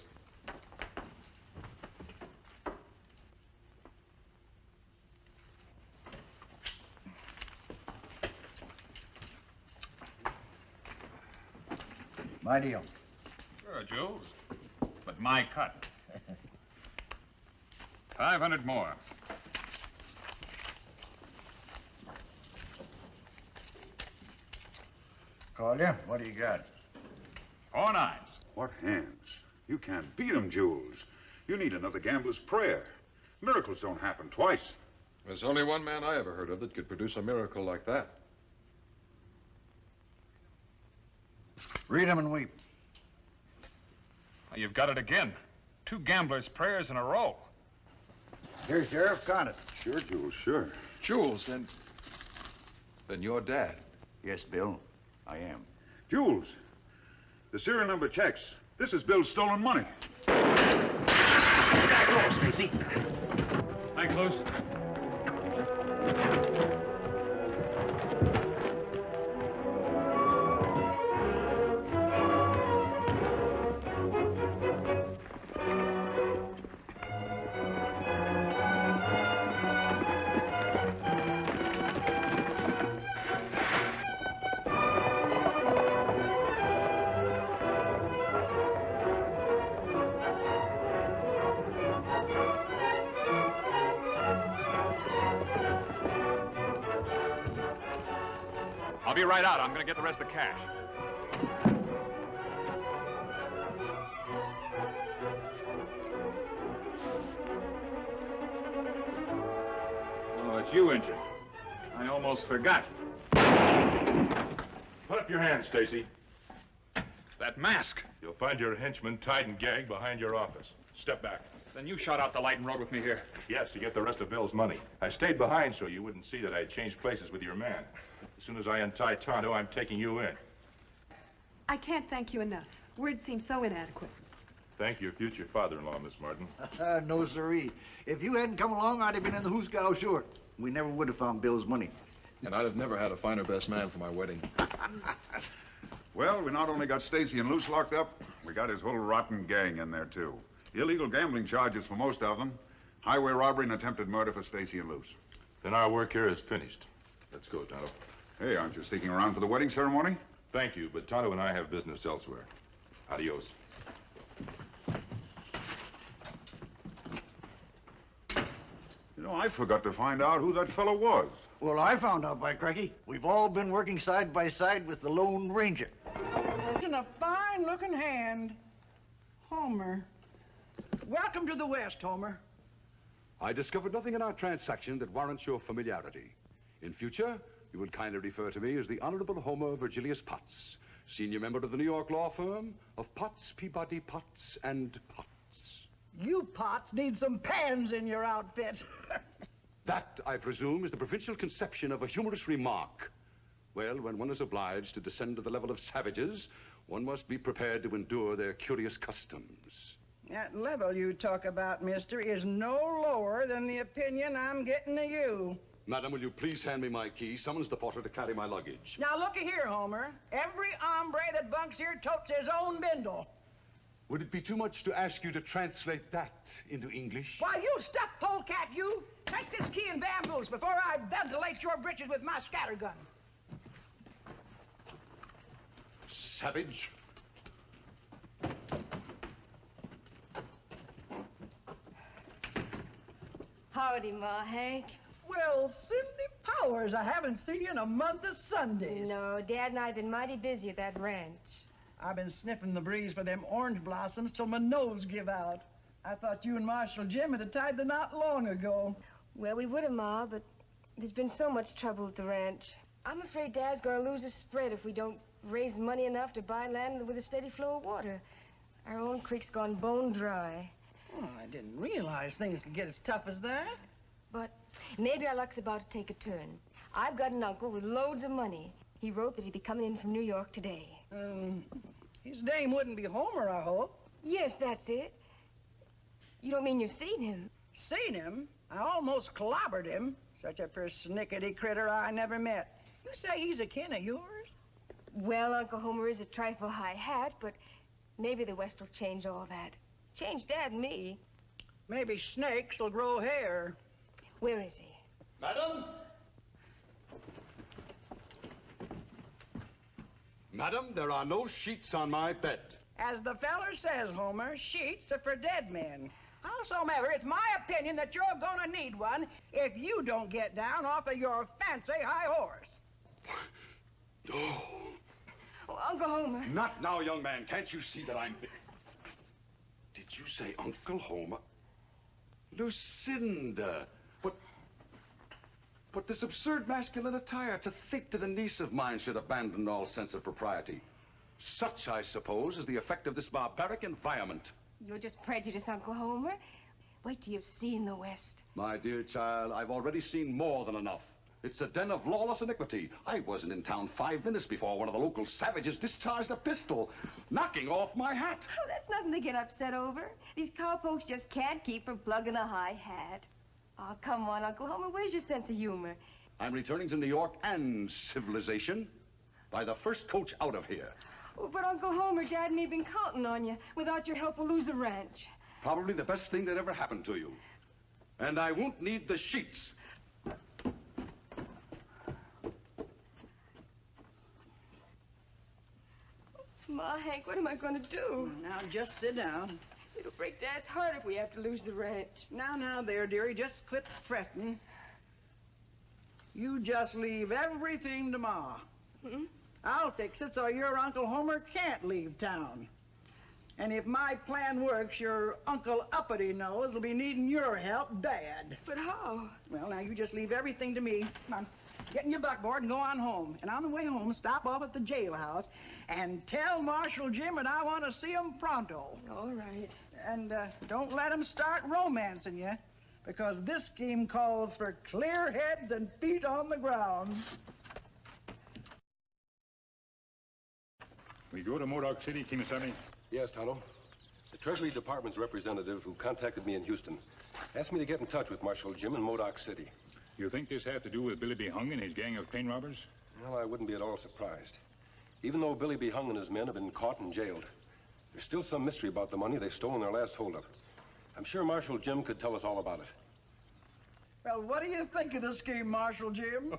My deal. Sure, Jules. But my cut. 500 more. Call you. What do you got? 4 nines. What hands? You can't beat 'em, Jules. You need another gambler's prayer. Miracles don't happen twice. There's only one man I ever heard of that could produce a miracle like that. Read 'em and weep. Well, you've got it again. 2 gamblers' prayers in a row. Here, Sheriff, count it. Sure, Jules, sure. Jules, then you're Dad. Yes, Bill, I am. Jules, the serial number checks. This is Bill's stolen money. Back row, Stacy. Thanks, Luce. I'll be right out. I'm going to get the rest of the cash. Oh, it's you, Injun. I almost forgot. Put up your hands, Stacy. That mask. You'll find your henchman tied and gagged behind your office. Step back. Then you shot out the light and rode with me here. Yes, to get the rest of Bill's money. I stayed behind so you wouldn't see that I changed places with your man. As soon as I untie Tonto, I'm taking you in. I can't thank you enough. Words seem so inadequate. Thank your future father-in-law, Miss Martin. No, sirree. If you hadn't come along, I'd have been in the hoosgow short. We never would have found Bill's money. And I'd have never had a finer best man for my wedding. Well, we not only got Stacy and Luce locked up, we got his whole rotten gang in there, too. Illegal gambling charges for most of them. Highway robbery and attempted murder for Stacy and Luce. Then our work here is finished. Let's go, Tonto. Hey, aren't you sticking around for the wedding ceremony? Thank you, but Tonto and I have business elsewhere. Adios. You know, I forgot to find out who that fellow was. Well, I found out, by cracky. We've all been working side by side with the Lone Ranger. In a fine-looking hand. Homer. Welcome to the West, Homer. I discovered nothing in our transaction that warrants your familiarity. In future, you will kindly refer to me as the Honorable Homer Virgilius Potts, senior member of the New York law firm of Potts, Peabody, Potts, and Potts. You Potts need some pans in your outfit. That, I presume, is the provincial conception of a humorous remark. Well, when one is obliged to descend to the level of savages, one must be prepared to endure their curious customs. That level you talk about, mister, is no lower than the opinion I'm getting of you. Madam, will you please hand me my key? Summons the porter to carry my luggage. Now, looky here, Homer. Every hombre that bunks here totes his own bindle. Would it be too much to ask you to translate that into English? Why, you stuffed polecat, you! Take this key and vamoose before I ventilate your britches with my scattergun. Savage. Howdy, Ma Hank. Well, Cindy Powers, I haven't seen you in a month of Sundays. No, Dad and I have been mighty busy at that ranch. I've been sniffing the breeze for them orange blossoms till my nose give out. I thought you and Marshal Jim had tied the knot long ago. Well, we would have, Ma, but there's been so much trouble at the ranch. I'm afraid Dad's going to lose his spread if we don't raise money enough to buy land with a steady flow of water. Our own creek's gone bone dry. Oh, I didn't realize things could get as tough as that. But maybe our luck's about to take a turn. I've got an uncle with loads of money. He wrote that he'd be coming in from New York today. His name wouldn't be Homer, I hope. Yes, that's it. You don't mean you've seen him? Seen him? I almost clobbered him. Such a persnickety critter I never met. You say he's a kin of yours? Well, Uncle Homer is a trifle high hat, but maybe the West will change all that. Change Dad and me. Maybe snakes will grow hair. Where is he? Madam? Madam, there are no sheets on my bed. As the feller says, Homer, sheets are for dead men. Howsoever, it's my opinion that you're gonna need one if you don't get down off of your fancy high horse. Oh. Oh, Uncle Homer. Not now, young man. Can't you see that I'm... Did you say Uncle Homer? Lucinda. But this absurd masculine attire, to think that a niece of mine should abandon all sense of propriety. Such, I suppose, is the effect of this barbaric environment. You're just prejudiced, Uncle Homer. Wait till you've seen the West. My dear child, I've already seen more than enough. It's a den of lawless iniquity. I wasn't in town 5 minutes before one of the local savages discharged a pistol, knocking off my hat. Oh, that's nothing to get upset over. These cowpokes just can't keep from plugging a high hat. Oh, come on, Uncle Homer. Where's your sense of humor? I'm returning to New York and civilization by the first coach out of here. Oh, but Uncle Homer, Dad and me have been counting on you. Without your help, we'll lose the ranch. Probably the best thing that ever happened to you. And I won't need the sheets. Ma, Hank, what am I going to do? Now, just sit down. It'll break Dad's heart if we have to lose the ranch. Now, there, dearie, just quit fretting. You just leave everything to Ma. Hmm? I'll fix it so your Uncle Homer can't leave town. And if my plan works, your Uncle Uppity Nose will be needing your help bad. But how? Well, now, you just leave everything to me. Come on. Get in your buckboard and go on home. And on the way home, stop off at the jailhouse and tell Marshal Jim that I want to see him pronto. All right. And don't let him start romancing you, because this scheme calls for clear heads and feet on the ground. We go to Modoc City, Kimasabi? Yes, Tonto. The Treasury Department's representative who contacted me in Houston asked me to get in touch with Marshal Jim in Modoc City. You think this had to do with Billy B. Hung and his gang of plane robbers? Well, I wouldn't be at all surprised. Even though Billy B. Hung and his men have been caught and jailed, there's still some mystery about the money they stole in their last holdup. I'm sure Marshal Jim could tell us all about it. Well, what do you think of the scheme, Marshal Jim?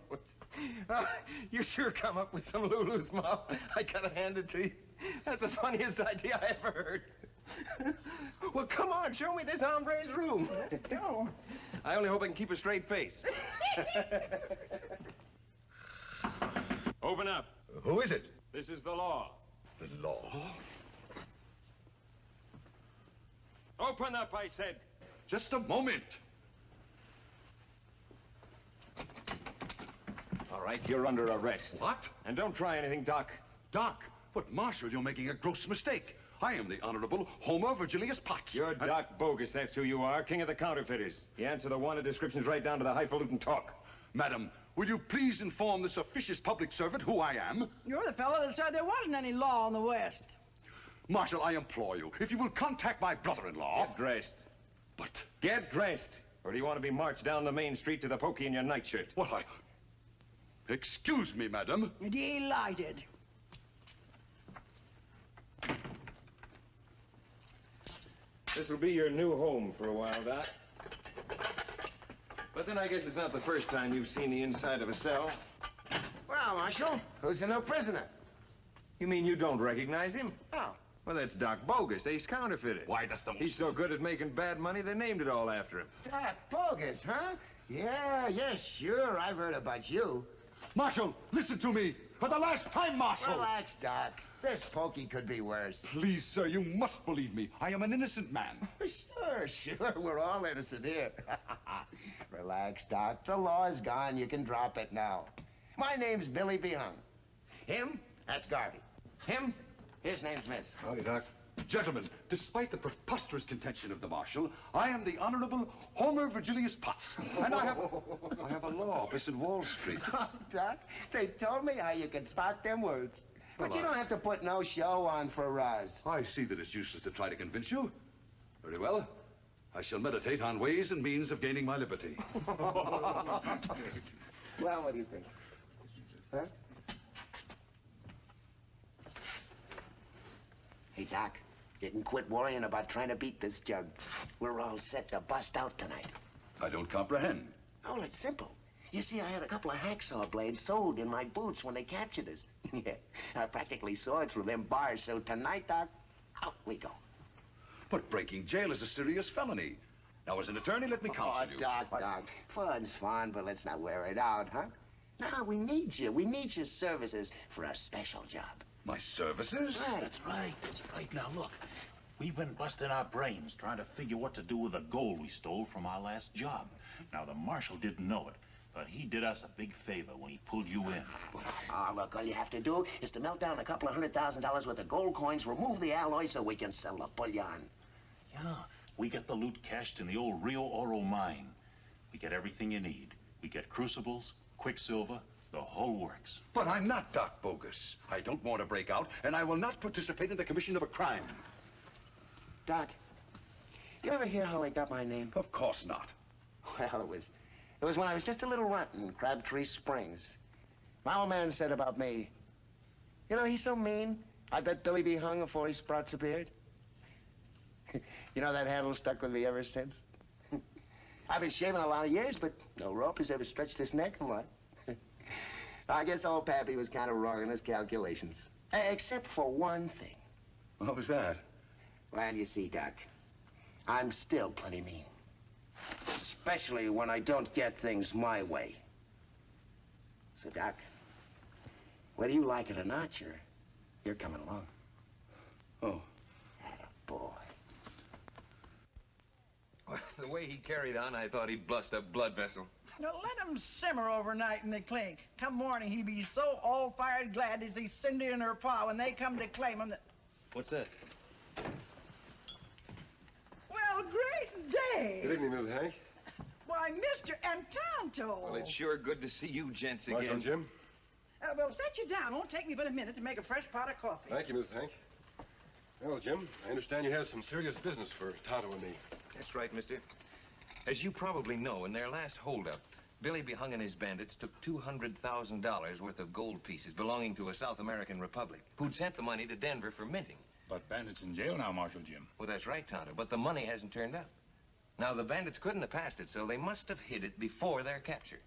You sure come up with some Lulu's, Ma. I gotta hand it to you. That's the funniest idea I ever heard. Well, come on, show me this hombre's room. Let's go. I only hope I can keep a straight face. Open up. Who is it? This is the law. The law? Open up, I said. Just a moment. All right, you're under arrest. What? And don't try anything, Doc. Doc, but Marshal, you're making a gross mistake. I am the Honorable Homer Virgilius Potts. You're Doc Bogus, that's who you are, king of the counterfeiters. You answer the wanted descriptions right down to the highfalutin talk. Madam, will you please inform this officious public servant who I am? You're the fellow that said there wasn't any law in the West. Marshal, I implore you, if you will contact my brother-in-law... Get dressed. But... Get dressed. Or do you want to be marched down the main street to the pokey in your nightshirt? What, Excuse me, madam. Delighted. This'll be your new home for a while, Doc. But then I guess it's not the first time you've seen the inside of a cell. Well, Marshal, who's the new prisoner? You mean you don't recognize him? Oh. Well, that's Doc Bogus, ace counterfeiter. Why, that's the... He's so good at making bad money, they named it all after him. Doc Bogus, huh? Yeah, sure. I've heard about you. Marshal, listen to me. For the last time, Marshal. Relax, Doc. This pokey could be worse. Please, sir, you must believe me. I am an innocent man. Sure. We're all innocent here. Relax, Doc. The law is gone. You can drop it now. My name's Billy B. Hung. Him, that's Garvey. Him, his name's Miss. Howdy, Doc. Gentlemen, despite the preposterous contention of the Marshal, I am the Honorable Homer Virgilius Potts. And I have a law office in Wall Street. Doc, they told me how you could spot them words. But you don't have to put no show on for us. I see that it's useless to try to convince you. Very well. I shall meditate on ways and means of gaining my liberty. Well, what do you think? Huh? Hey, Doc, didn't quit worrying about trying to beat this jug. We're all set to bust out tonight. I don't comprehend. Oh, it's simple. You see, I had a couple of hacksaw blades sewed in my boots when they captured us. Yeah, I practically sawed through them bars, so tonight, Doc, out we go. But breaking jail is a serious felony. Now, as an attorney, let me counsel you. Doc, fun's fun, but let's not wear it out, huh? No, we need you. We need your services for a special job. My services? Right. That's right. Now, look, we've been busting our brains trying to figure what to do with the gold we stole from our last job. Now, the Marshal didn't know it, but he did us a big favor when he pulled you in. Oh, look, all you have to do is to melt down a couple of $100,000 worth of gold coins, remove the alloy so we can sell the bullion. Yeah, we get the loot cached in the old Rio Oro mine. We get everything you need. We get crucibles, quicksilver, the whole works. But I'm not Doc Bogus. I don't want to break out, and I will not participate in the commission of a crime. Doc, you ever hear how I got my name? Of course not. Well, it was when I was just a little runt in Crabtree Springs. My old man said about me, you know, he's so mean, I bet Billy B. hung before he sprouts a beard. You know, that handle stuck with me ever since. I've been shaving a lot of years, but no rope has ever stretched his neck a lot. I guess old Pappy was kind of wrong in his calculations. Except for one thing. What was that? Well, you see, Doc, I'm still plenty mean. Especially when I don't get things my way. So, Doc, whether you like it or not, you're coming along. Oh. Attaboy. The way he carried on, I thought he'd bust a blood vessel. Now, let him simmer overnight in the clink. Come morning, he'd be so all-fired glad to see Cindy and her pa when they come to claim him that... What's that? Well, great day. Good evening, Mrs. Hank. Why, Mr. Encanto. Well, it's sure good to see you gents again. Marshal Jim. Well, set you down. Won't take me but a minute to make a fresh pot of coffee. Thank you, Mrs. Hank. Well, Jim, I understand you have some serious business for Tonto and me. That's right, mister. As you probably know, in their last holdup, Billy B. Hung and his bandits took $200,000 worth of gold pieces belonging to a South American republic who'd sent the money to Denver for minting. But Bandit's in jail now, Marshal Jim. Well, that's right, Tonto, but the money hasn't turned up. Now, the bandits couldn't have passed it, so they must have hid it before their capture.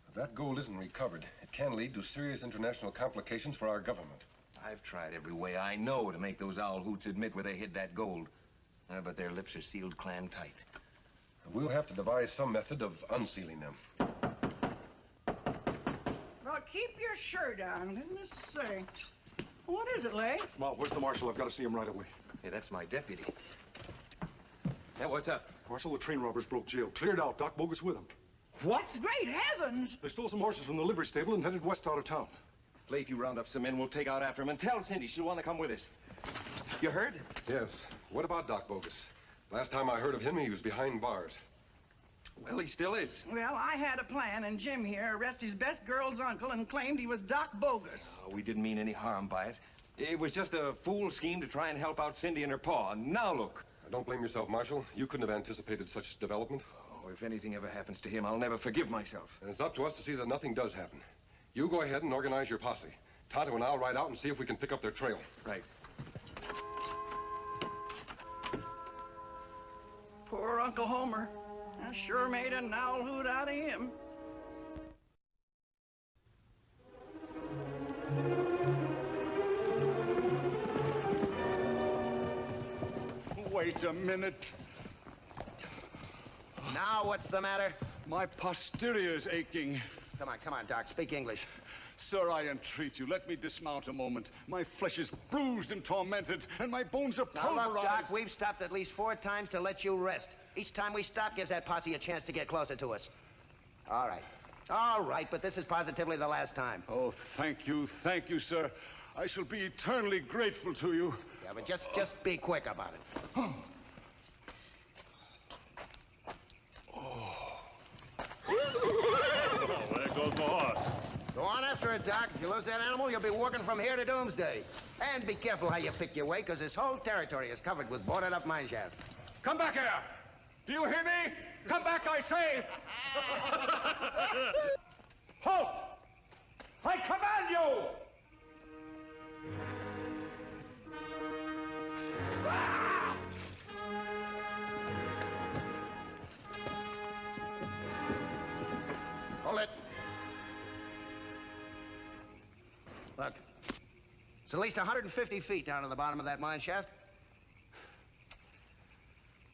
If that gold isn't recovered, it can lead to serious international complications for our government. I've tried every way I know to make those owl hoots admit where they hid that gold. But their lips are sealed clam tight. We'll have to devise some method of unsealing them. Well, keep your shirt on. Let's see. What is it, Lay? Well, where's the Marshal? I've got to see him right away. Hey, that's my deputy. Hey, what's up? Marshal, the train robbers broke jail. Cleared out. Doc Bogus with them. What? Great heavens! They stole some horses from the livery stable and headed west out of town. Lay, if you round up some men, we'll take out after them. And tell Cindy she'll want to come with us. You heard? Yes. What about Doc Bogus? Last time I heard of him, he was behind bars. Well, he still is. Well, I had a plan, and Jim here arrested his best girl's uncle and claimed he was Doc Bogus. Oh, we didn't mean any harm by it. It was just a fool scheme to try and help out Cindy and her pa. And now look. Don't blame yourself, Marshal. You couldn't have anticipated such development. Oh, if anything ever happens to him, I'll never forgive myself. And it's up to us to see that nothing does happen. You go ahead and organize your posse. Tonto and I'll ride out and see if we can pick up their trail. Right. Poor Uncle Homer. I sure made an owl hoot out of him. Wait a minute. Now, what's the matter? My posterior is aching. Come on, Doc. Speak English. Sir, I entreat you, let me dismount a moment. My flesh is bruised and tormented, and my bones are Now, pulverized. look, Doc, we've stopped at least 4 times to let you rest. Each time we stop gives that posse a chance to get closer to us. All right, but this is positively the last time. Oh, thank you, sir. I shall be eternally grateful to you. Yeah, but just be quick about it. Oh, there goes the horse. Go on after it, Doc. If you lose that animal, you'll be walking from here to doomsday. And be careful how you pick your way, because this whole territory is covered with boarded-up mine shafts. Come back here! Do you hear me? Come back, I say! Halt! I command you! Hold it. Look, it's at least 150 feet down to the bottom of that mine shaft.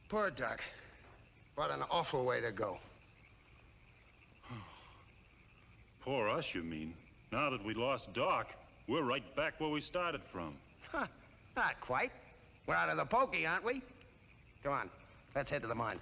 Poor Doc. What an awful way to go. Poor us, you mean? Now that we lost Doc, we're right back where we started from. Huh, not quite. We're out of the pokey, aren't we? Come on, let's head to the mine.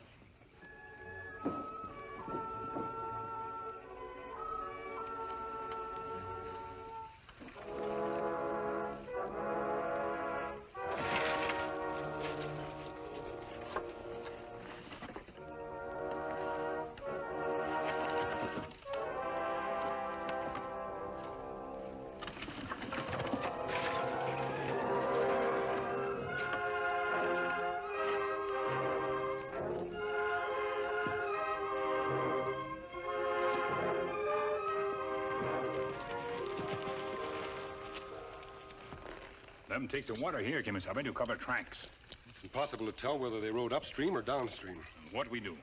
Them take the water here, Kimasabe, to cover tracks. It's impossible to tell whether they rode upstream or downstream. What we do?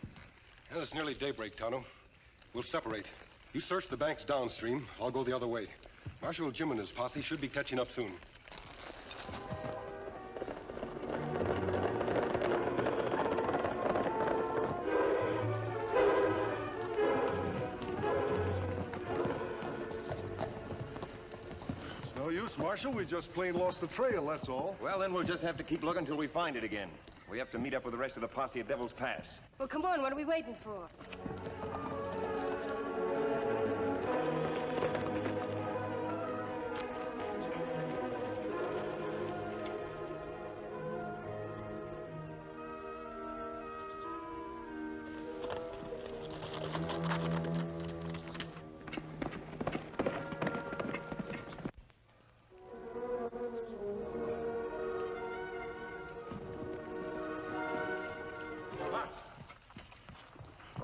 And it's nearly daybreak, Tonto. We'll separate. You search the banks downstream. I'll go the other way. Marshal Jim and his posse should be catching up soon. No use, Marshal. We just plain lost the trail, that's all. Well, then we'll just have to keep looking till we find it again. We have to meet up with the rest of the posse at Devil's Pass. Well, come on, what are we waiting for?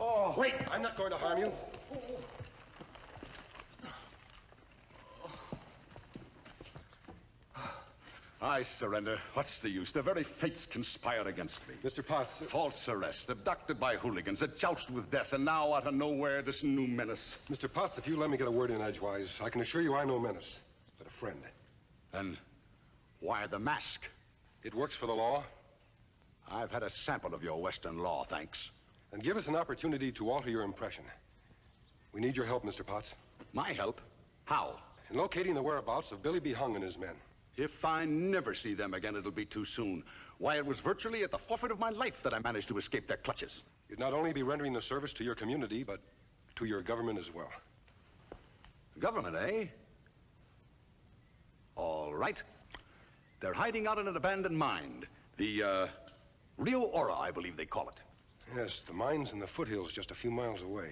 Oh, wait! I'm not going to harm you. I surrender. What's the use? The very fates conspire against me. Mr. Potts. False arrest, abducted by hooligans, a joust with death, and now out of nowhere, this new menace. Mr. Potts, if you let me get a word in edgewise, I can assure you I'm no menace, but a friend. Then why the mask? It works for the law. I've had a sample of your Western law, thanks. And give us an opportunity to alter your impression. We need your help, Mr. Potts. My help? How? In locating the whereabouts of Billy B. Hung and his men. If I never see them again, it'll be too soon. Why, it was virtually at the forfeit of my life that I managed to escape their clutches. You'd not only be rendering a service to your community, but to your government as well. Government, eh? All right. They're hiding out in an abandoned mine. The Rio Ora, I believe they call it. Yes, the mine's in the foothills just a few miles away.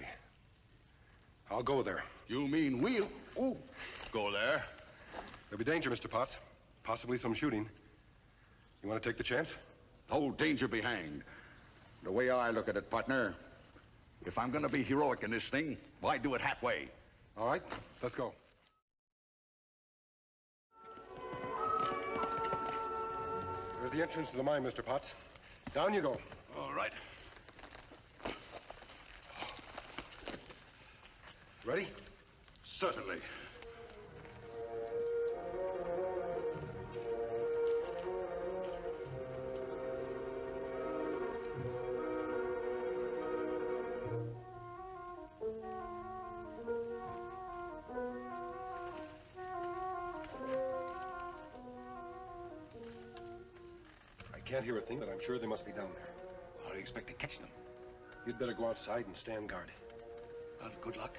I'll go there. You mean we'll... Oh, go there? There'll be danger, Mr. Potts. Possibly some shooting. You want to take the chance? Oh, danger be hanged. The way I look at it, partner, if I'm going to be heroic in this thing, why do it halfway? All right, let's go. There's the entrance to the mine, Mr. Potts. Down you go. All right. Ready? Certainly. I can't hear a thing, but I'm sure they must be down there. How do you expect to catch them? You'd better go outside and stand guard. Well, good luck.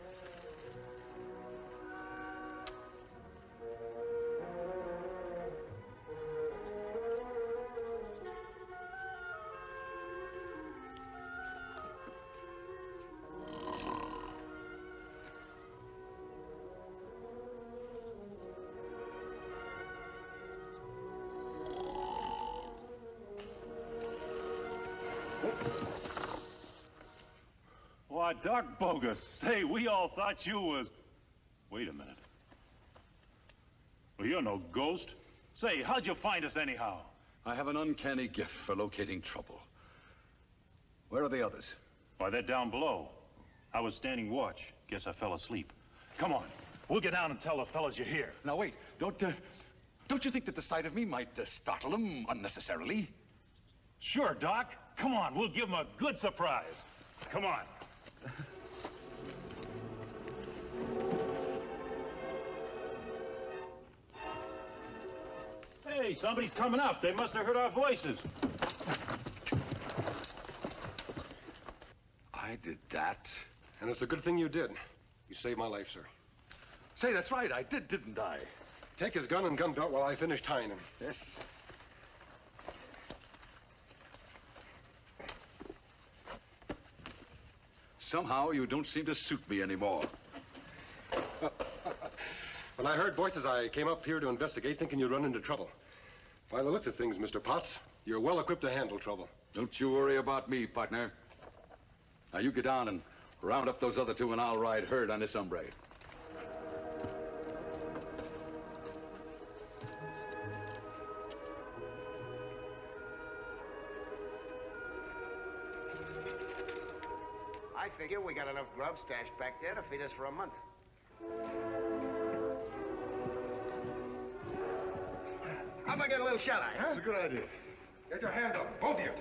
Why, Doc Bogus, say, we all thought you was... Wait a minute. Well, you're no ghost. Say, how'd you find us anyhow? I have an uncanny gift for locating trouble. Where are the others? Why, they're down below. I was standing watch. Guess I fell asleep. Come on, we'll get down and tell the fellas you're here. Now, wait. Don't you think that the sight of me might startle them unnecessarily? Sure, Doc. Come on, we'll give them a good surprise. Come on. Hey, somebody's coming up. They must have heard our voices. I did that. And it's a good thing you did. You saved my life, sir. Say, that's right. I did, didn't I? Take his gun and gun belt while I finish tying him. Yes. Somehow you don't seem to suit me anymore. When I heard voices, I came up here to investigate, thinking you'd run into trouble. By the looks of things, Mr. Potts, you're well equipped to handle trouble. Don't you worry about me, partner. Now you get down and round up those other two, and I'll ride herd on this hombre. I figure we got enough grub stashed back there to feed us for a month. How about getting a little shut-eye, huh? That's a good idea. Get your hands up, both of you.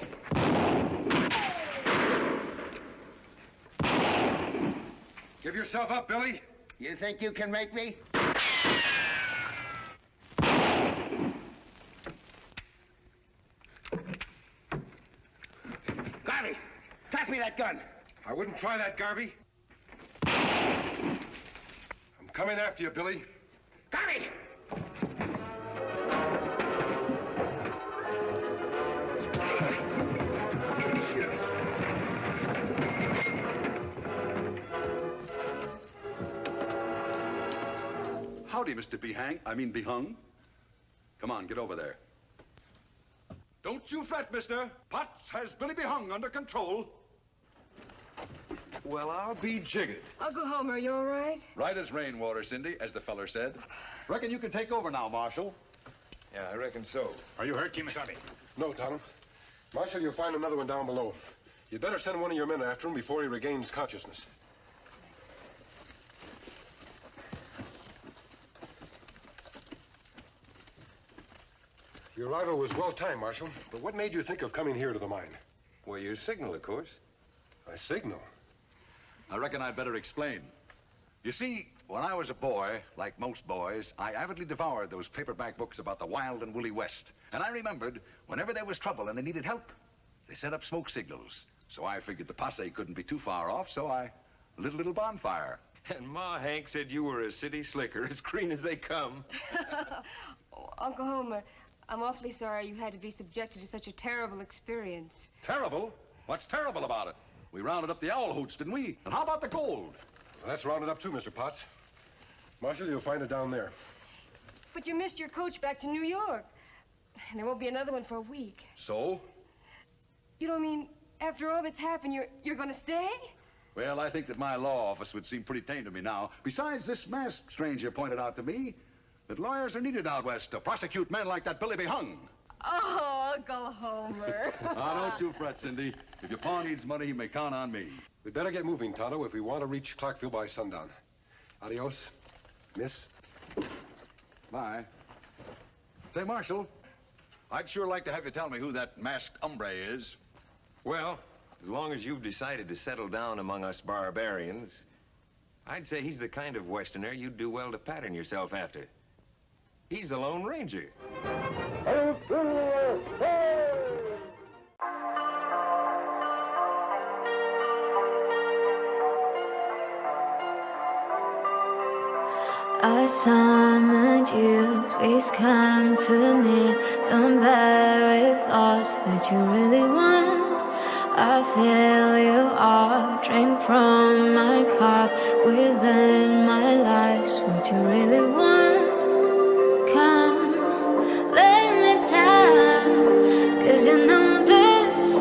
Give yourself up, Billy. You think you can make me? Garvey, toss me that gun. I wouldn't try that, Garvey. I'm coming after you, Billy. Garvey! Howdy, Mr. Behung. Come on, get over there. Don't you fret, mister. Potts has Billy Behung under control. Well, I'll be jiggered. Uncle Homer, you all right? Right as rainwater, Cindy, as the feller said. Reckon you can take over now, Marshal. Yeah, I reckon so. Are you hurt, Kimasabi? No, Tonham. Marshal, you'll find another one down below. You'd better send one of your men after him before he regains consciousness. Your arrival was well timed, Marshal. But what made you think of coming here to the mine? Well, your signal, of course. A signal? I reckon I'd better explain. You see, when I was a boy, like most boys, I avidly devoured those paperback books about the wild and woolly West. And I remembered, whenever there was trouble and they needed help, they set up smoke signals. So I figured the posse couldn't be too far off, so I lit a little bonfire. And Ma Hank said you were a city slicker, as green as they come. Oh, Uncle Homer, I'm awfully sorry you had to be subjected to such a terrible experience. Terrible? What's terrible about it? We rounded up the owl hoots, didn't we? And how about the gold? Well, that's rounded up too, Mr. Potts. Marshal, you'll find it down there. But you missed your coach back to New York. And there won't be another one for a week. So? You don't mean after all that's happened, you're going to stay? Well, I think that my law office would seem pretty tame to me now. Besides, this masked stranger pointed out to me that lawyers are needed out west to prosecute men like that Billy be hung. Oh, Uncle Homer. Now, don't you fret, Cindy. If your pa needs money, he may count on me. We'd better get moving, Tonto, if we want to reach Clarkville by sundown. Adios, miss. Bye. Say, Marshal, I'd sure like to have you tell me who that masked hombre is. Well, as long as you've decided to settle down among us barbarians, I'd say he's the kind of Westerner you'd do well to pattern yourself after. He's the Lone Ranger. I summoned you, please come to me. Don't bury thoughts that you really want. I fill you up, drink from my cup. Within my life's what you really want. Come, lay me down, 'cause you know this,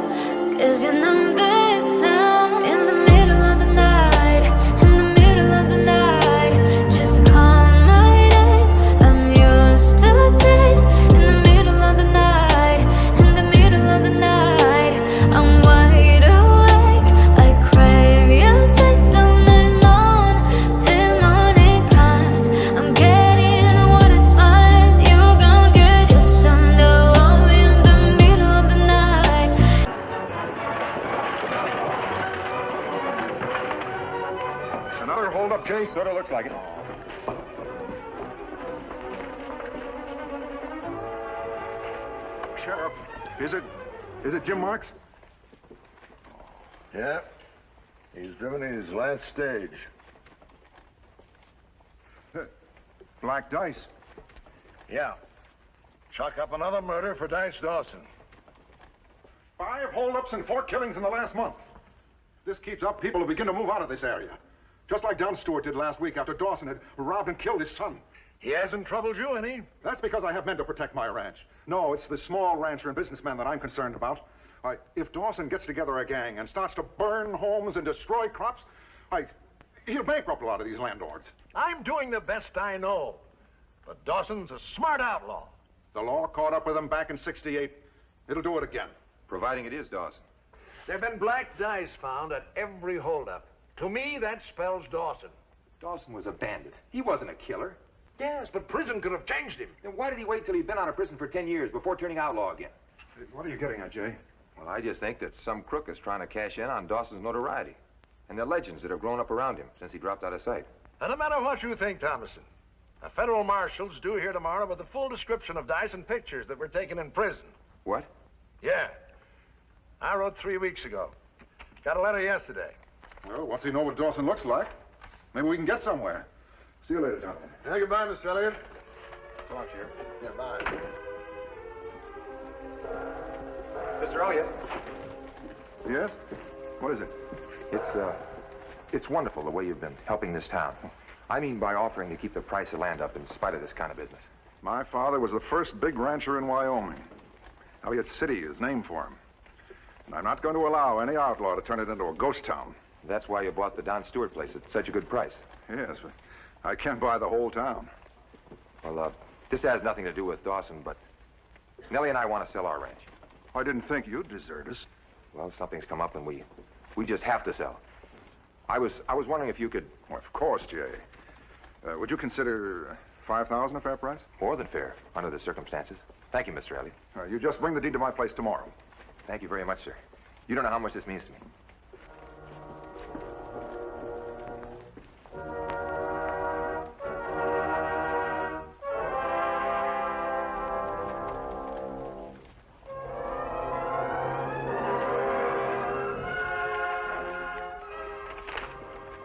'cause you know this. In the middle of the night, in the middle of the night, just call my name, I'm yours to take. In the middle of the night, in the middle of the night, I'm wide awake, I crave your taste all night long, till morning comes. I'm getting what is mine, you gon' get your son. Oh, in the middle of the night. Another hold-up, Jay? Sort of looks like it. Sheriff, is it Jim Marks? Yeah. He's driven his last stage. Black Dice. Yeah. Chalk up another murder for Dice Dawson. 5 hold-ups and 4 killings in the last month. This keeps up, people will begin to move out of this area. Just like Don Stewart did last week after Dawson had robbed and killed his son. He hasn't troubled you any? That's because I have men to protect my ranch. No, it's the small rancher and businessman that I'm concerned about. If Dawson gets together a gang and starts to burn homes and destroy crops, he'll bankrupt a lot of these landlords. I'm doing the best I know. But Dawson's a smart outlaw. The law caught up with him back in '68. It'll do it again. Providing it is Dawson. There have been black dice found at every holdup. To me, that spells Dawson. Dawson was a bandit. He wasn't a killer. Yes, but prison could have changed him. Then why did he wait till he'd been out of prison for 10 years before turning outlaw again? What are you getting at, Jay? Well, I just think that some crook is trying to cash in on Dawson's notoriety and the legends that have grown up around him since he dropped out of sight. And no matter what you think, Thomason, the federal marshals due here tomorrow with a full description of Dice and pictures that were taken in prison. What? Yeah. I wrote 3 weeks ago. Got a letter yesterday. Well, what's he know what Dawson looks like? Maybe we can get somewhere. See you later, Jonathan. Yeah, goodbye, Mr. Elliott. Come on, Sheriff. Yeah, bye. Mr. Elliott. Yes? What is it? It's wonderful the way you've been helping this town. I mean by offering to keep the price of land up in spite of this kind of business. My father was the first big rancher in Wyoming. Elliott City is named for him. And I'm not going to allow any outlaw to turn it into a ghost town. That's why you bought the Don Stewart place at such a good price. Yes, but I can't buy the whole town. Well, this has nothing to do with Dawson, but Nellie and I want to sell our ranch. I didn't think you'd desert us. Well, something's come up and we just have to sell. I was wondering if you could... Well, of course, Jay. Would you consider $5,000 a fair price? More than fair, under the circumstances. Thank you, Mr. Elliott. You just bring the deed to my place tomorrow. Thank you very much, sir. You don't know how much this means to me.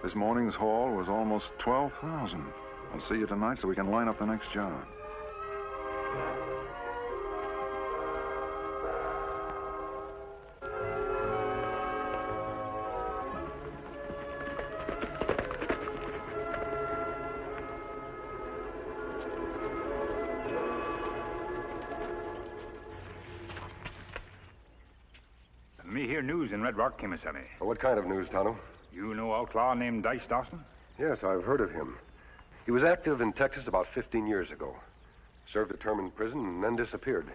This morning's haul was almost 12,000. I'll see you tonight so we can line up the next job. bad rock, Kimasabi. Well, what kind of news, Tonto? You know outlaw named Dice Dawson? Yes, I've heard of him. He was active in Texas about 15 years ago. Served a term in prison and then disappeared.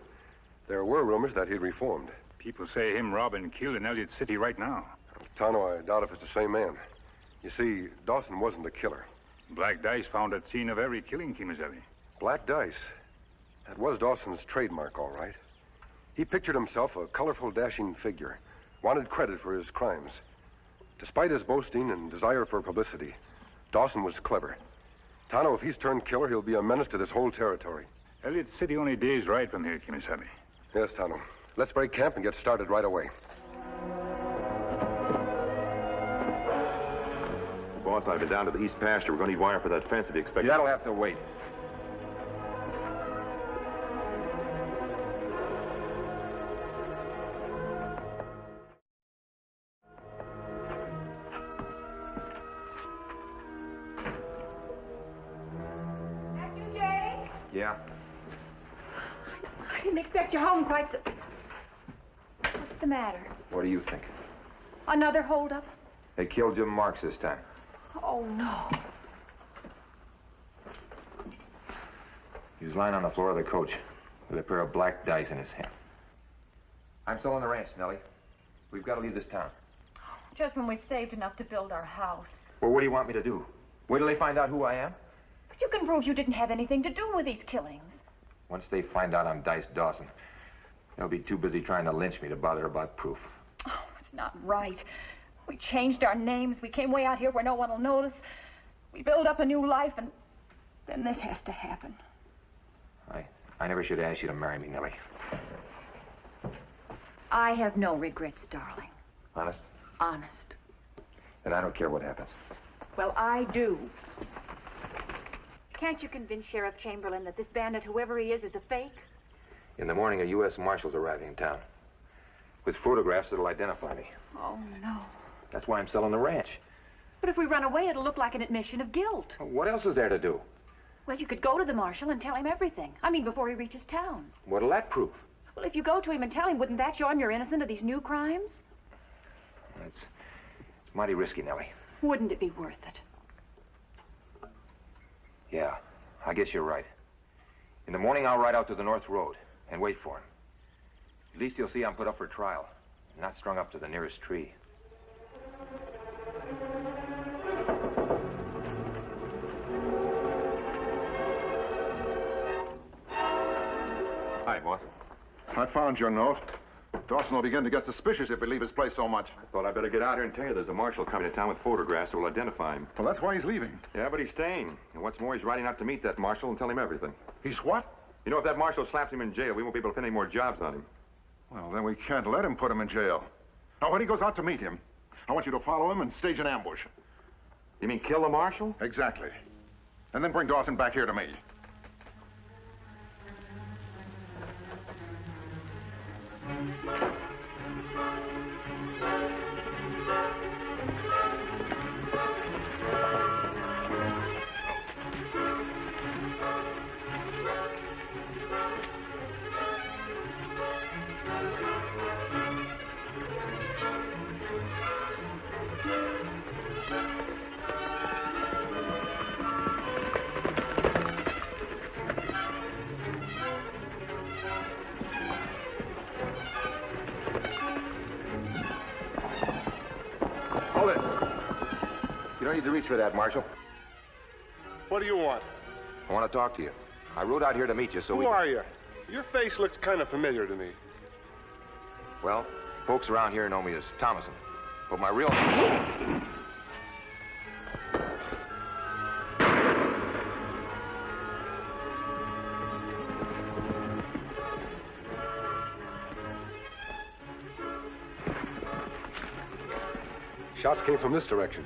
There were rumors that he'd reformed. People say him robbed and killed in Elliott City right now. Tonto, I doubt if it's the same man. You see, Dawson wasn't a killer. Black Dice found at scene of every killing, Kimasabi. Black Dice? That was Dawson's trademark, all right. He pictured himself a colorful, dashing figure, wanted credit for his crimes. Despite his boasting and desire for publicity, Dawson was clever. Tonto, if he's turned killer, he'll be a menace to this whole territory. Elliott City only a day's ride from here, Kimasabi. Yes, Tonto. Let's break camp and get started right away. Boss, I've been down to the east pasture. We're going to need wire for that fence if you expect... That'll have to wait. Yeah. I didn't expect you home quite so... What's the matter? What do you think? Another holdup? They killed Jim Marks this time. Oh, no. He was lying on the floor of the coach with a pair of black dice in his hand. I'm still on the ranch, Nellie. We've got to leave this town. Just when we've saved enough to build our house. Well, what do you want me to do? Wait till they find out who I am? But you can prove you didn't have anything to do with these killings. Once they find out I'm Dice Dawson, they'll be too busy trying to lynch me to bother about proof. Oh, it's not right. We changed our names. We came way out here where no one will notice. We build up a new life, and then this has to happen. I never should ask you to marry me, Nellie. I have no regrets, darling. Honest? Honest. Then I don't care what happens. Well, I do. Can't you convince Sheriff Chamberlain that this bandit, whoever he is a fake? In the morning, a U.S. Marshal's arriving in town. With photographs that'll identify me. Oh, no. That's why I'm selling the ranch. But if we run away, it'll look like an admission of guilt. What else is there to do? Well, you could go to the marshal and tell him everything. I mean, before he reaches town. What'll that prove? Well, if you go to him and tell him, wouldn't that show him you're innocent of these new crimes? It's mighty risky, Nellie. Wouldn't it be worth it? Yeah, I guess you're right. In the morning, I'll ride out to the North Road and wait for him. At least he'll see I'm put up for trial, not strung up to the nearest tree. Hi, boss. I found your note. Dawson will begin to get suspicious if we leave his place so much. I thought I'd better get out here and tell you there's a marshal coming to town with photographs that will identify him. Well, that's why he's leaving. Yeah, but he's staying. And what's more, he's riding out to meet that marshal and tell him everything. He's what? You know, if that marshal slaps him in jail, we won't be able to pin any more jobs on him. Well, then we can't let him put him in jail. Now, when he goes out to meet him, I want you to follow him and stage an ambush. You mean kill the marshal? Exactly. And then bring Dawson back here to me. Hold it. You don't need to reach for that, Marshal. What do you want? I want to talk to you. I rode out here to meet you, so Who are you? Your face looks kind of familiar to me. Well, folks around here know me as Thomason. But my real name... Shots came from this direction.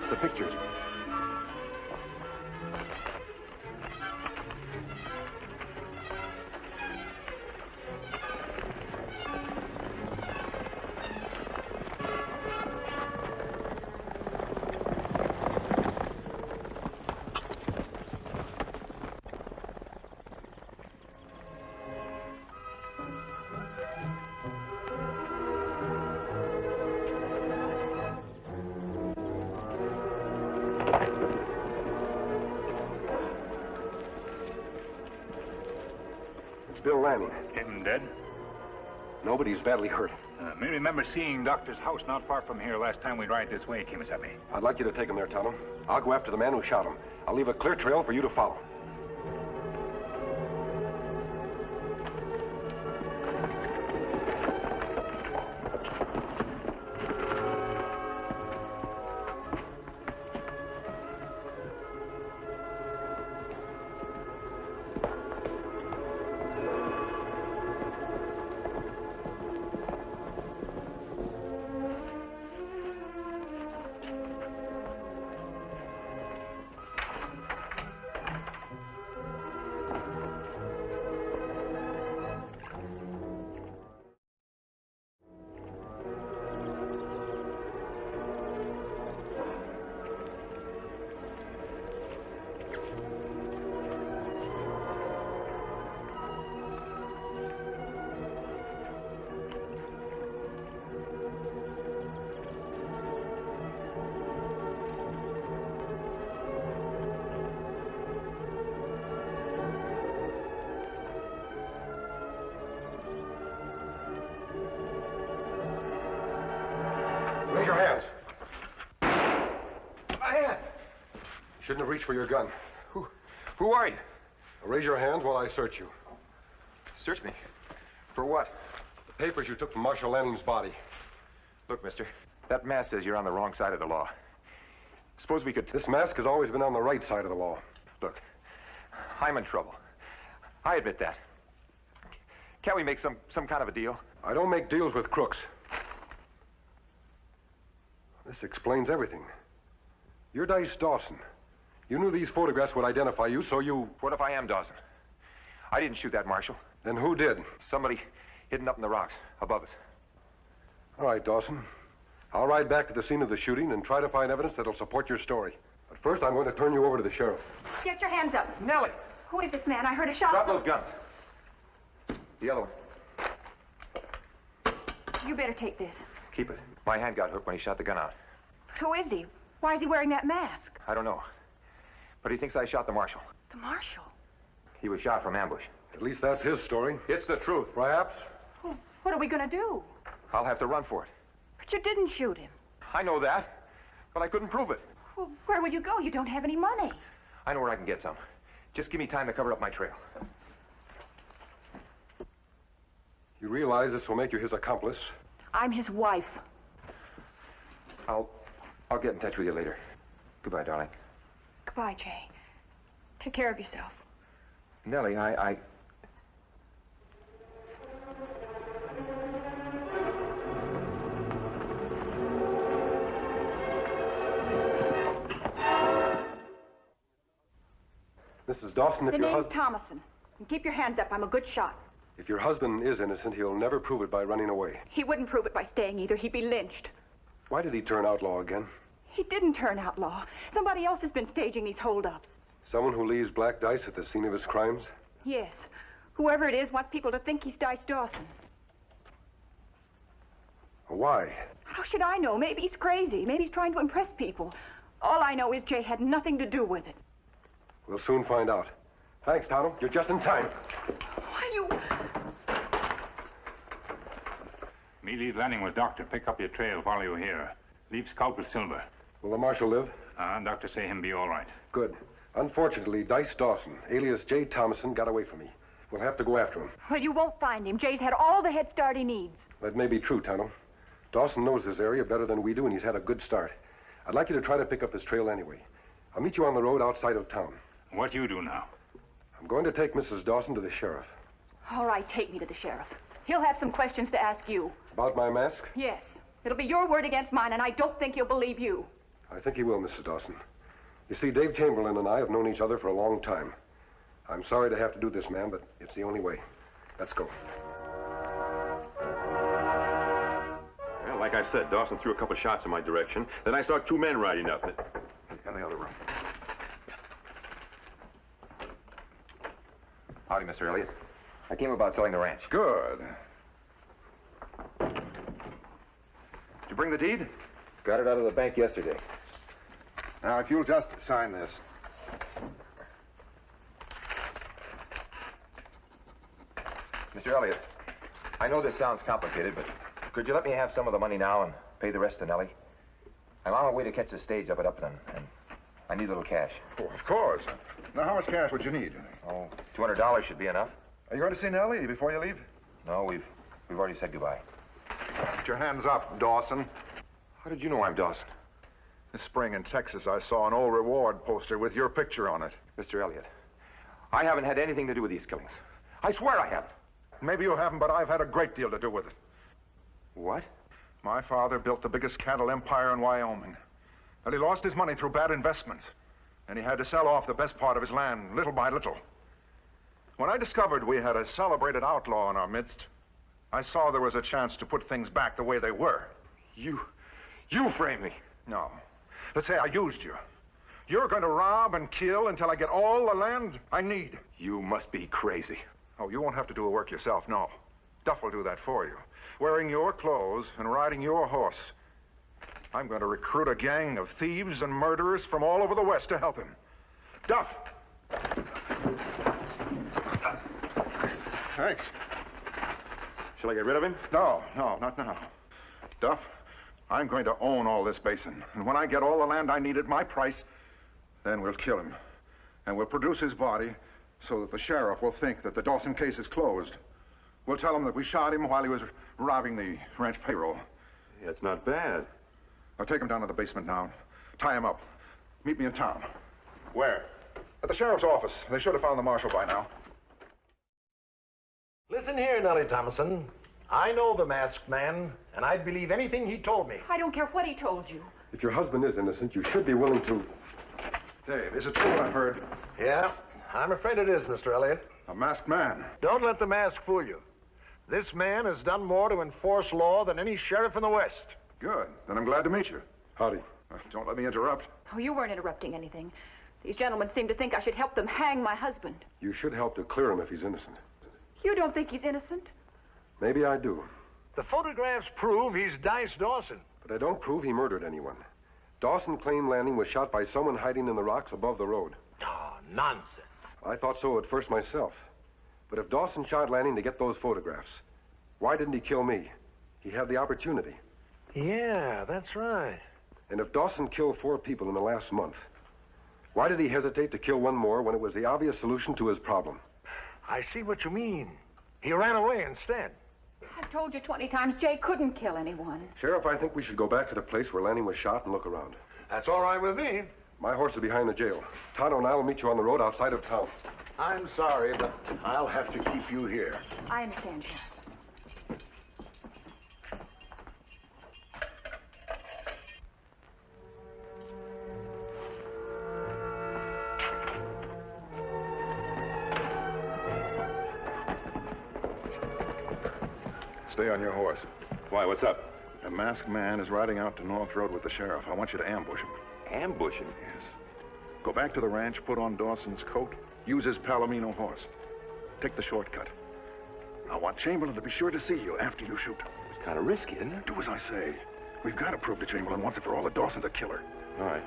The pictures. Marshal Lanning. Him dead? Nobody's badly hurt. Me remember seeing Doctor's house not far from here last time we ride this way, Kimasabi. I'd like you to take him there, Tonto. I'll go after the man who shot him. I'll leave a clear trail for you to follow. Raise your hands. My hand. Shouldn't have reached for your gun. Who are you? Now raise your hands while I search you. Search me. For what? The papers you took from Marshal Lanning's body. Look, mister, that mask says you're on the wrong side of the law. Suppose we could... This mask has always been on the right side of the law. Look, I'm in trouble. I admit that. Can't we make some kind of a deal? I don't make deals with crooks. This explains everything. You're Dice Dawson. You knew these photographs would identify you, so you... What if I am Dawson? I didn't shoot that Marshal. Then who did? Somebody hidden up in the rocks above us. All right, Dawson. I'll ride back to the scene of the shooting and try to find evidence that'll support your story. But first, I'm going to turn you over to the sheriff. Get your hands up. Nellie! Who is this man? I heard a shot. Drop those guns. The other one. You better take this. Keep it. My hand got hooked when he shot the gun out. Who is he? Why is he wearing that mask? I don't know. But he thinks I shot the Marshal. The Marshal? He was shot from ambush. At least that's his story. It's the truth. Perhaps. Well, what are we going to do? I'll have to run for it. But you didn't shoot him. I know that, but I couldn't prove it. Well, where will you go? You don't have any money. I know where I can get some. Just give me time to cover up my trail. You realize this will make you his accomplice? I'm his wife. I'll get in touch with you later. Goodbye, darling. Goodbye, Jay. Take care of yourself. Nellie, I... Mrs. Dawson, if The your name's husband... Thomason. And keep your hands up. I'm a good shot. If your husband is innocent, he'll never prove it by running away. He wouldn't prove it by staying either. He'd be lynched. Why did he turn outlaw again? He didn't turn outlaw. Somebody else has been staging these holdups. Someone who leaves black dice at the scene of his crimes? Yes. Whoever it is wants people to think he's Dice Dawson. Why? How should I know? Maybe he's crazy. Maybe he's trying to impress people. All I know is Jay had nothing to do with it. We'll soon find out. Thanks, Tonto. You're just in time. Why, you... Me leave Lanning with Doctor. Pick up your trail while you're here. Leave Scout with Silver. Will the Marshal live? Doctor say him be all right. Good. Unfortunately, Dice Dawson, alias J. Thomason, got away from me. We'll have to go after him. Well, you won't find him. Jay's had all the head start he needs. That may be true, Tonto. Dawson knows this area better than we do, and he's had a good start. I'd like you to try to pick up his trail anyway. I'll meet you on the road outside of town. What you do now? I'm going to take Mrs. Dawson to the sheriff. All right, take me to the sheriff. He'll have some questions to ask you. About my mask? Yes. It'll be your word against mine, and I don't think he'll believe you. I think he will, Mrs. Dawson. You see, Dave Chamberlain and I have known each other for a long time. I'm sorry to have to do this, ma'am, but it's the only way. Let's go. Well, like I said, Dawson threw a couple shots in my direction. Then I saw two men riding up. In the other room. Howdy, Mr. Elliott. I came about selling the ranch. Good. Did you bring the deed? Got it out of the bank yesterday. Now, if you'll just sign this. Mr. Elliott, I know this sounds complicated, but could you let me have some of the money now and pay the rest to Nellie? I'm on my way to catch the stage up at Upton, and I need a little cash. Oh, of course. Now, how much cash would you need? Oh, $200 should be enough. Are you going to see Nellie before you leave? No, we've already said goodbye. Put your hands up, Dawson. How did you know I'm Dawson? This spring in Texas, I saw an old reward poster with your picture on it. Mr. Elliott, I haven't had anything to do with these killings. I swear I haven't. Maybe you haven't, but I've had a great deal to do with it. What? My father built the biggest cattle empire in Wyoming. But he lost his money through bad investments. And he had to sell off the best part of his land, little by little. When I discovered we had a celebrated outlaw in our midst, I saw there was a chance to put things back the way they were. You framed me. No. Let's say I used you. You're going to rob and kill until I get all the land I need. You must be crazy. Oh, you won't have to do the work yourself, no. Duff will do that for you. Wearing your clothes and riding your horse. I'm going to recruit a gang of thieves and murderers from all over the West to help him. Duff! Thanks. Shall I get rid of him? No, not now. Duff, I'm going to own all this basin. And when I get all the land I need at my price, then we'll kill him. And we'll produce his body so that the sheriff will think that the Dawson case is closed. We'll tell him that we shot him while he was robbing the ranch payroll. Yeah, it's not bad. I'll take him down to the basement now. Tie him up. Meet me in town. Where? At the sheriff's office. They should have found the marshal by now. Listen here, Nellie Thomason. I know the masked man, and I'd believe anything he told me. I don't care what he told you. If your husband is innocent, you should be willing to... Dave, is it true what I've heard? Yeah, I'm afraid it is, Mr. Elliott. A masked man. Don't let the mask fool you. This man has done more to enforce law than any sheriff in the West. Good. Then I'm glad to meet you. Howdy. Don't let me interrupt. Oh, you weren't interrupting anything. These gentlemen seem to think I should help them hang my husband. You should help to clear him if he's innocent. You don't think he's innocent? Maybe I do. The photographs prove he's Dice Dawson. But I don't prove he murdered anyone. Dawson claimed Lanning was shot by someone hiding in the rocks above the road. Oh, nonsense. I thought so at first myself. But if Dawson shot Lanning to get those photographs, why didn't he kill me? He had the opportunity. Yeah, that's right. And if Dawson killed 4 people in the last month, why did he hesitate to kill one more when it was the obvious solution to his problem? I see what you mean. He ran away instead. I've told you 20 times Jay couldn't kill anyone. Sheriff, I think we should go back to the place where Lanning was shot and look around. That's all right with me. My horse is behind the jail. Tonto and I will meet you on the road outside of town. I'm sorry, but I'll have to keep you here. I understand, Sheriff. Stay on your horse. Why, what's up? A masked man is riding out to North Road with the sheriff. I want you to ambush him. Ambush him? Yes. Go back to the ranch, put on Dawson's coat, use his Palomino horse. Take the shortcut. I want Chamberlain to be sure to see you after you shoot. It's kind of risky, isn't it? Do as I say. We've got to prove to Chamberlain once and for all that Dawson's a killer. All right.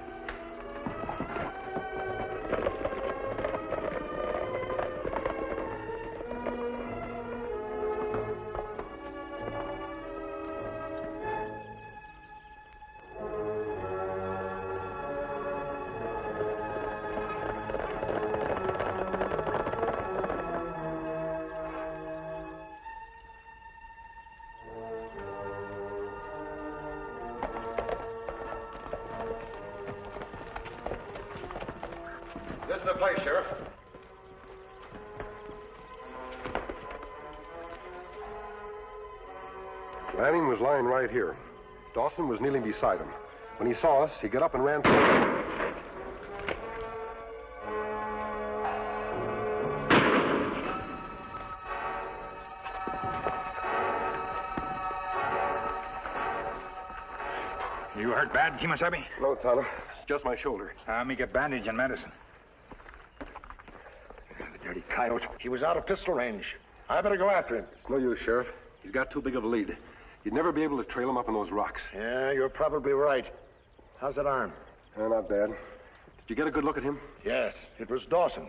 This is the place, Sheriff. Lanning was lying right here. Dawson was kneeling beside him. When he saw us, he got up and ran toward us. You hurt bad, Kimasabi? No, Tonto. It's just my shoulder. Me get bandage and medicine. The dirty coyote. He was out of pistol range. I better go after him. It's no use, Sheriff. He's got too big of a lead. You'd never be able to trail him up in those rocks. Yeah, you're probably right. How's that arm? Not bad. Did you get a good look at him? Yes, it was Dawson.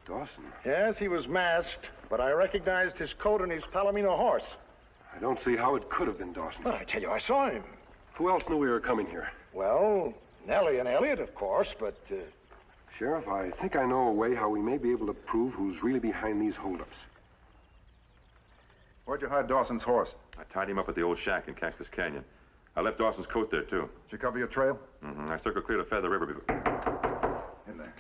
Dawson? Yes, he was masked, but I recognized his coat and his Palomino horse. I don't see how it could have been Dawson. But I tell you, I saw him. Who else knew we were coming here? Well, Nellie and Elliot, of course, but... Sheriff, I think I know a way how we may be able to prove who's really behind these holdups. Where'd you hide Dawson's horse? I tied him up at the old shack in Cactus Canyon. I left Dawson's coat there, too. Did you cover your trail? Mm-hmm. I circled clear to Feather River before... In there.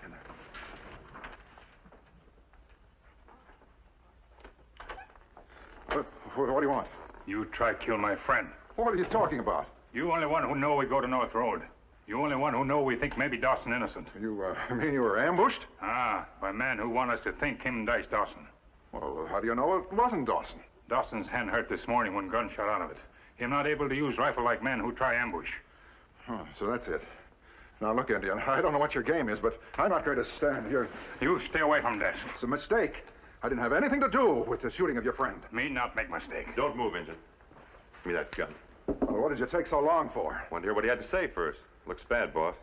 What do you want? You try kill my friend. What are you talking about? You only one who know we go to North Road. You only one who know we think maybe Dawson innocent. You mean you were ambushed? Ah, by man who want us to think him dice Dawson. Well, how do you know it wasn't Dawson? Dawson's hand hurt this morning when gun shot out of it. Him not able to use rifle like men who try ambush. Huh, so that's it. Now, look, Indian, I don't know what your game is, but I'm not going to stand here. You stay away from that. It's a mistake. I didn't have anything to do with the shooting of your friend. Me not make mistake. Don't move, Injun. Give me that gun. Well, what did you take so long for? Want to hear what he had to say first. Looks bad, boss.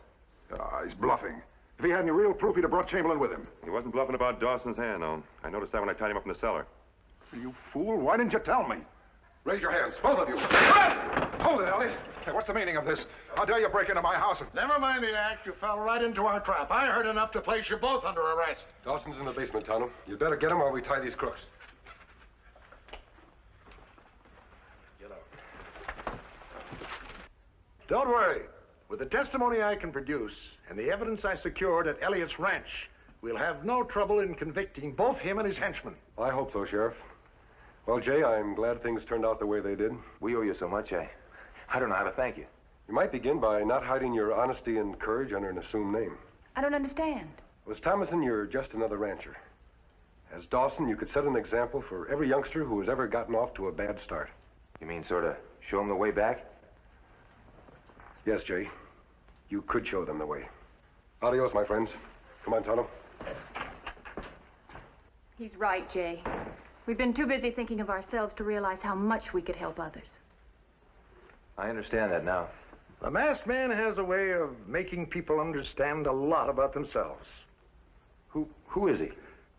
He's bluffing. If he had any real proof, he'd have brought Chamberlain with him. He wasn't bluffing about Dawson's hand, though. I noticed that when I tied him up in the cellar. You fool. Why didn't you tell me? Raise your hands, both of you. Hold it, Elliot. Hey, what's the meaning of this? How dare you break into my house? Never mind the act. You fell right into our trap. I heard enough to place you both under arrest. Dawson's in the basement, Tonto. You'd better get him while we tie these crooks. Get out. Don't worry. With the testimony I can produce and the evidence I secured at Elliott's ranch, we'll have no trouble in convicting both him and his henchmen. I hope so, Sheriff. Well, Jay, I'm glad things turned out the way they did. We owe you so much, I don't know how to thank you. You might begin by not hiding your honesty and courage under an assumed name. I don't understand. Was Thomason, you're just another rancher. As Dawson, you could set an example for every youngster who has ever gotten off to a bad start. You mean sort of show them the way back? Yes, Jay. You could show them the way. Adios, my friends. Come on, Tonto. He's right, Jay. We've been too busy thinking of ourselves to realize how much we could help others. I understand that now. The masked man has a way of making people understand a lot about themselves. Who is he?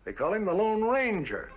They call him the Lone Ranger.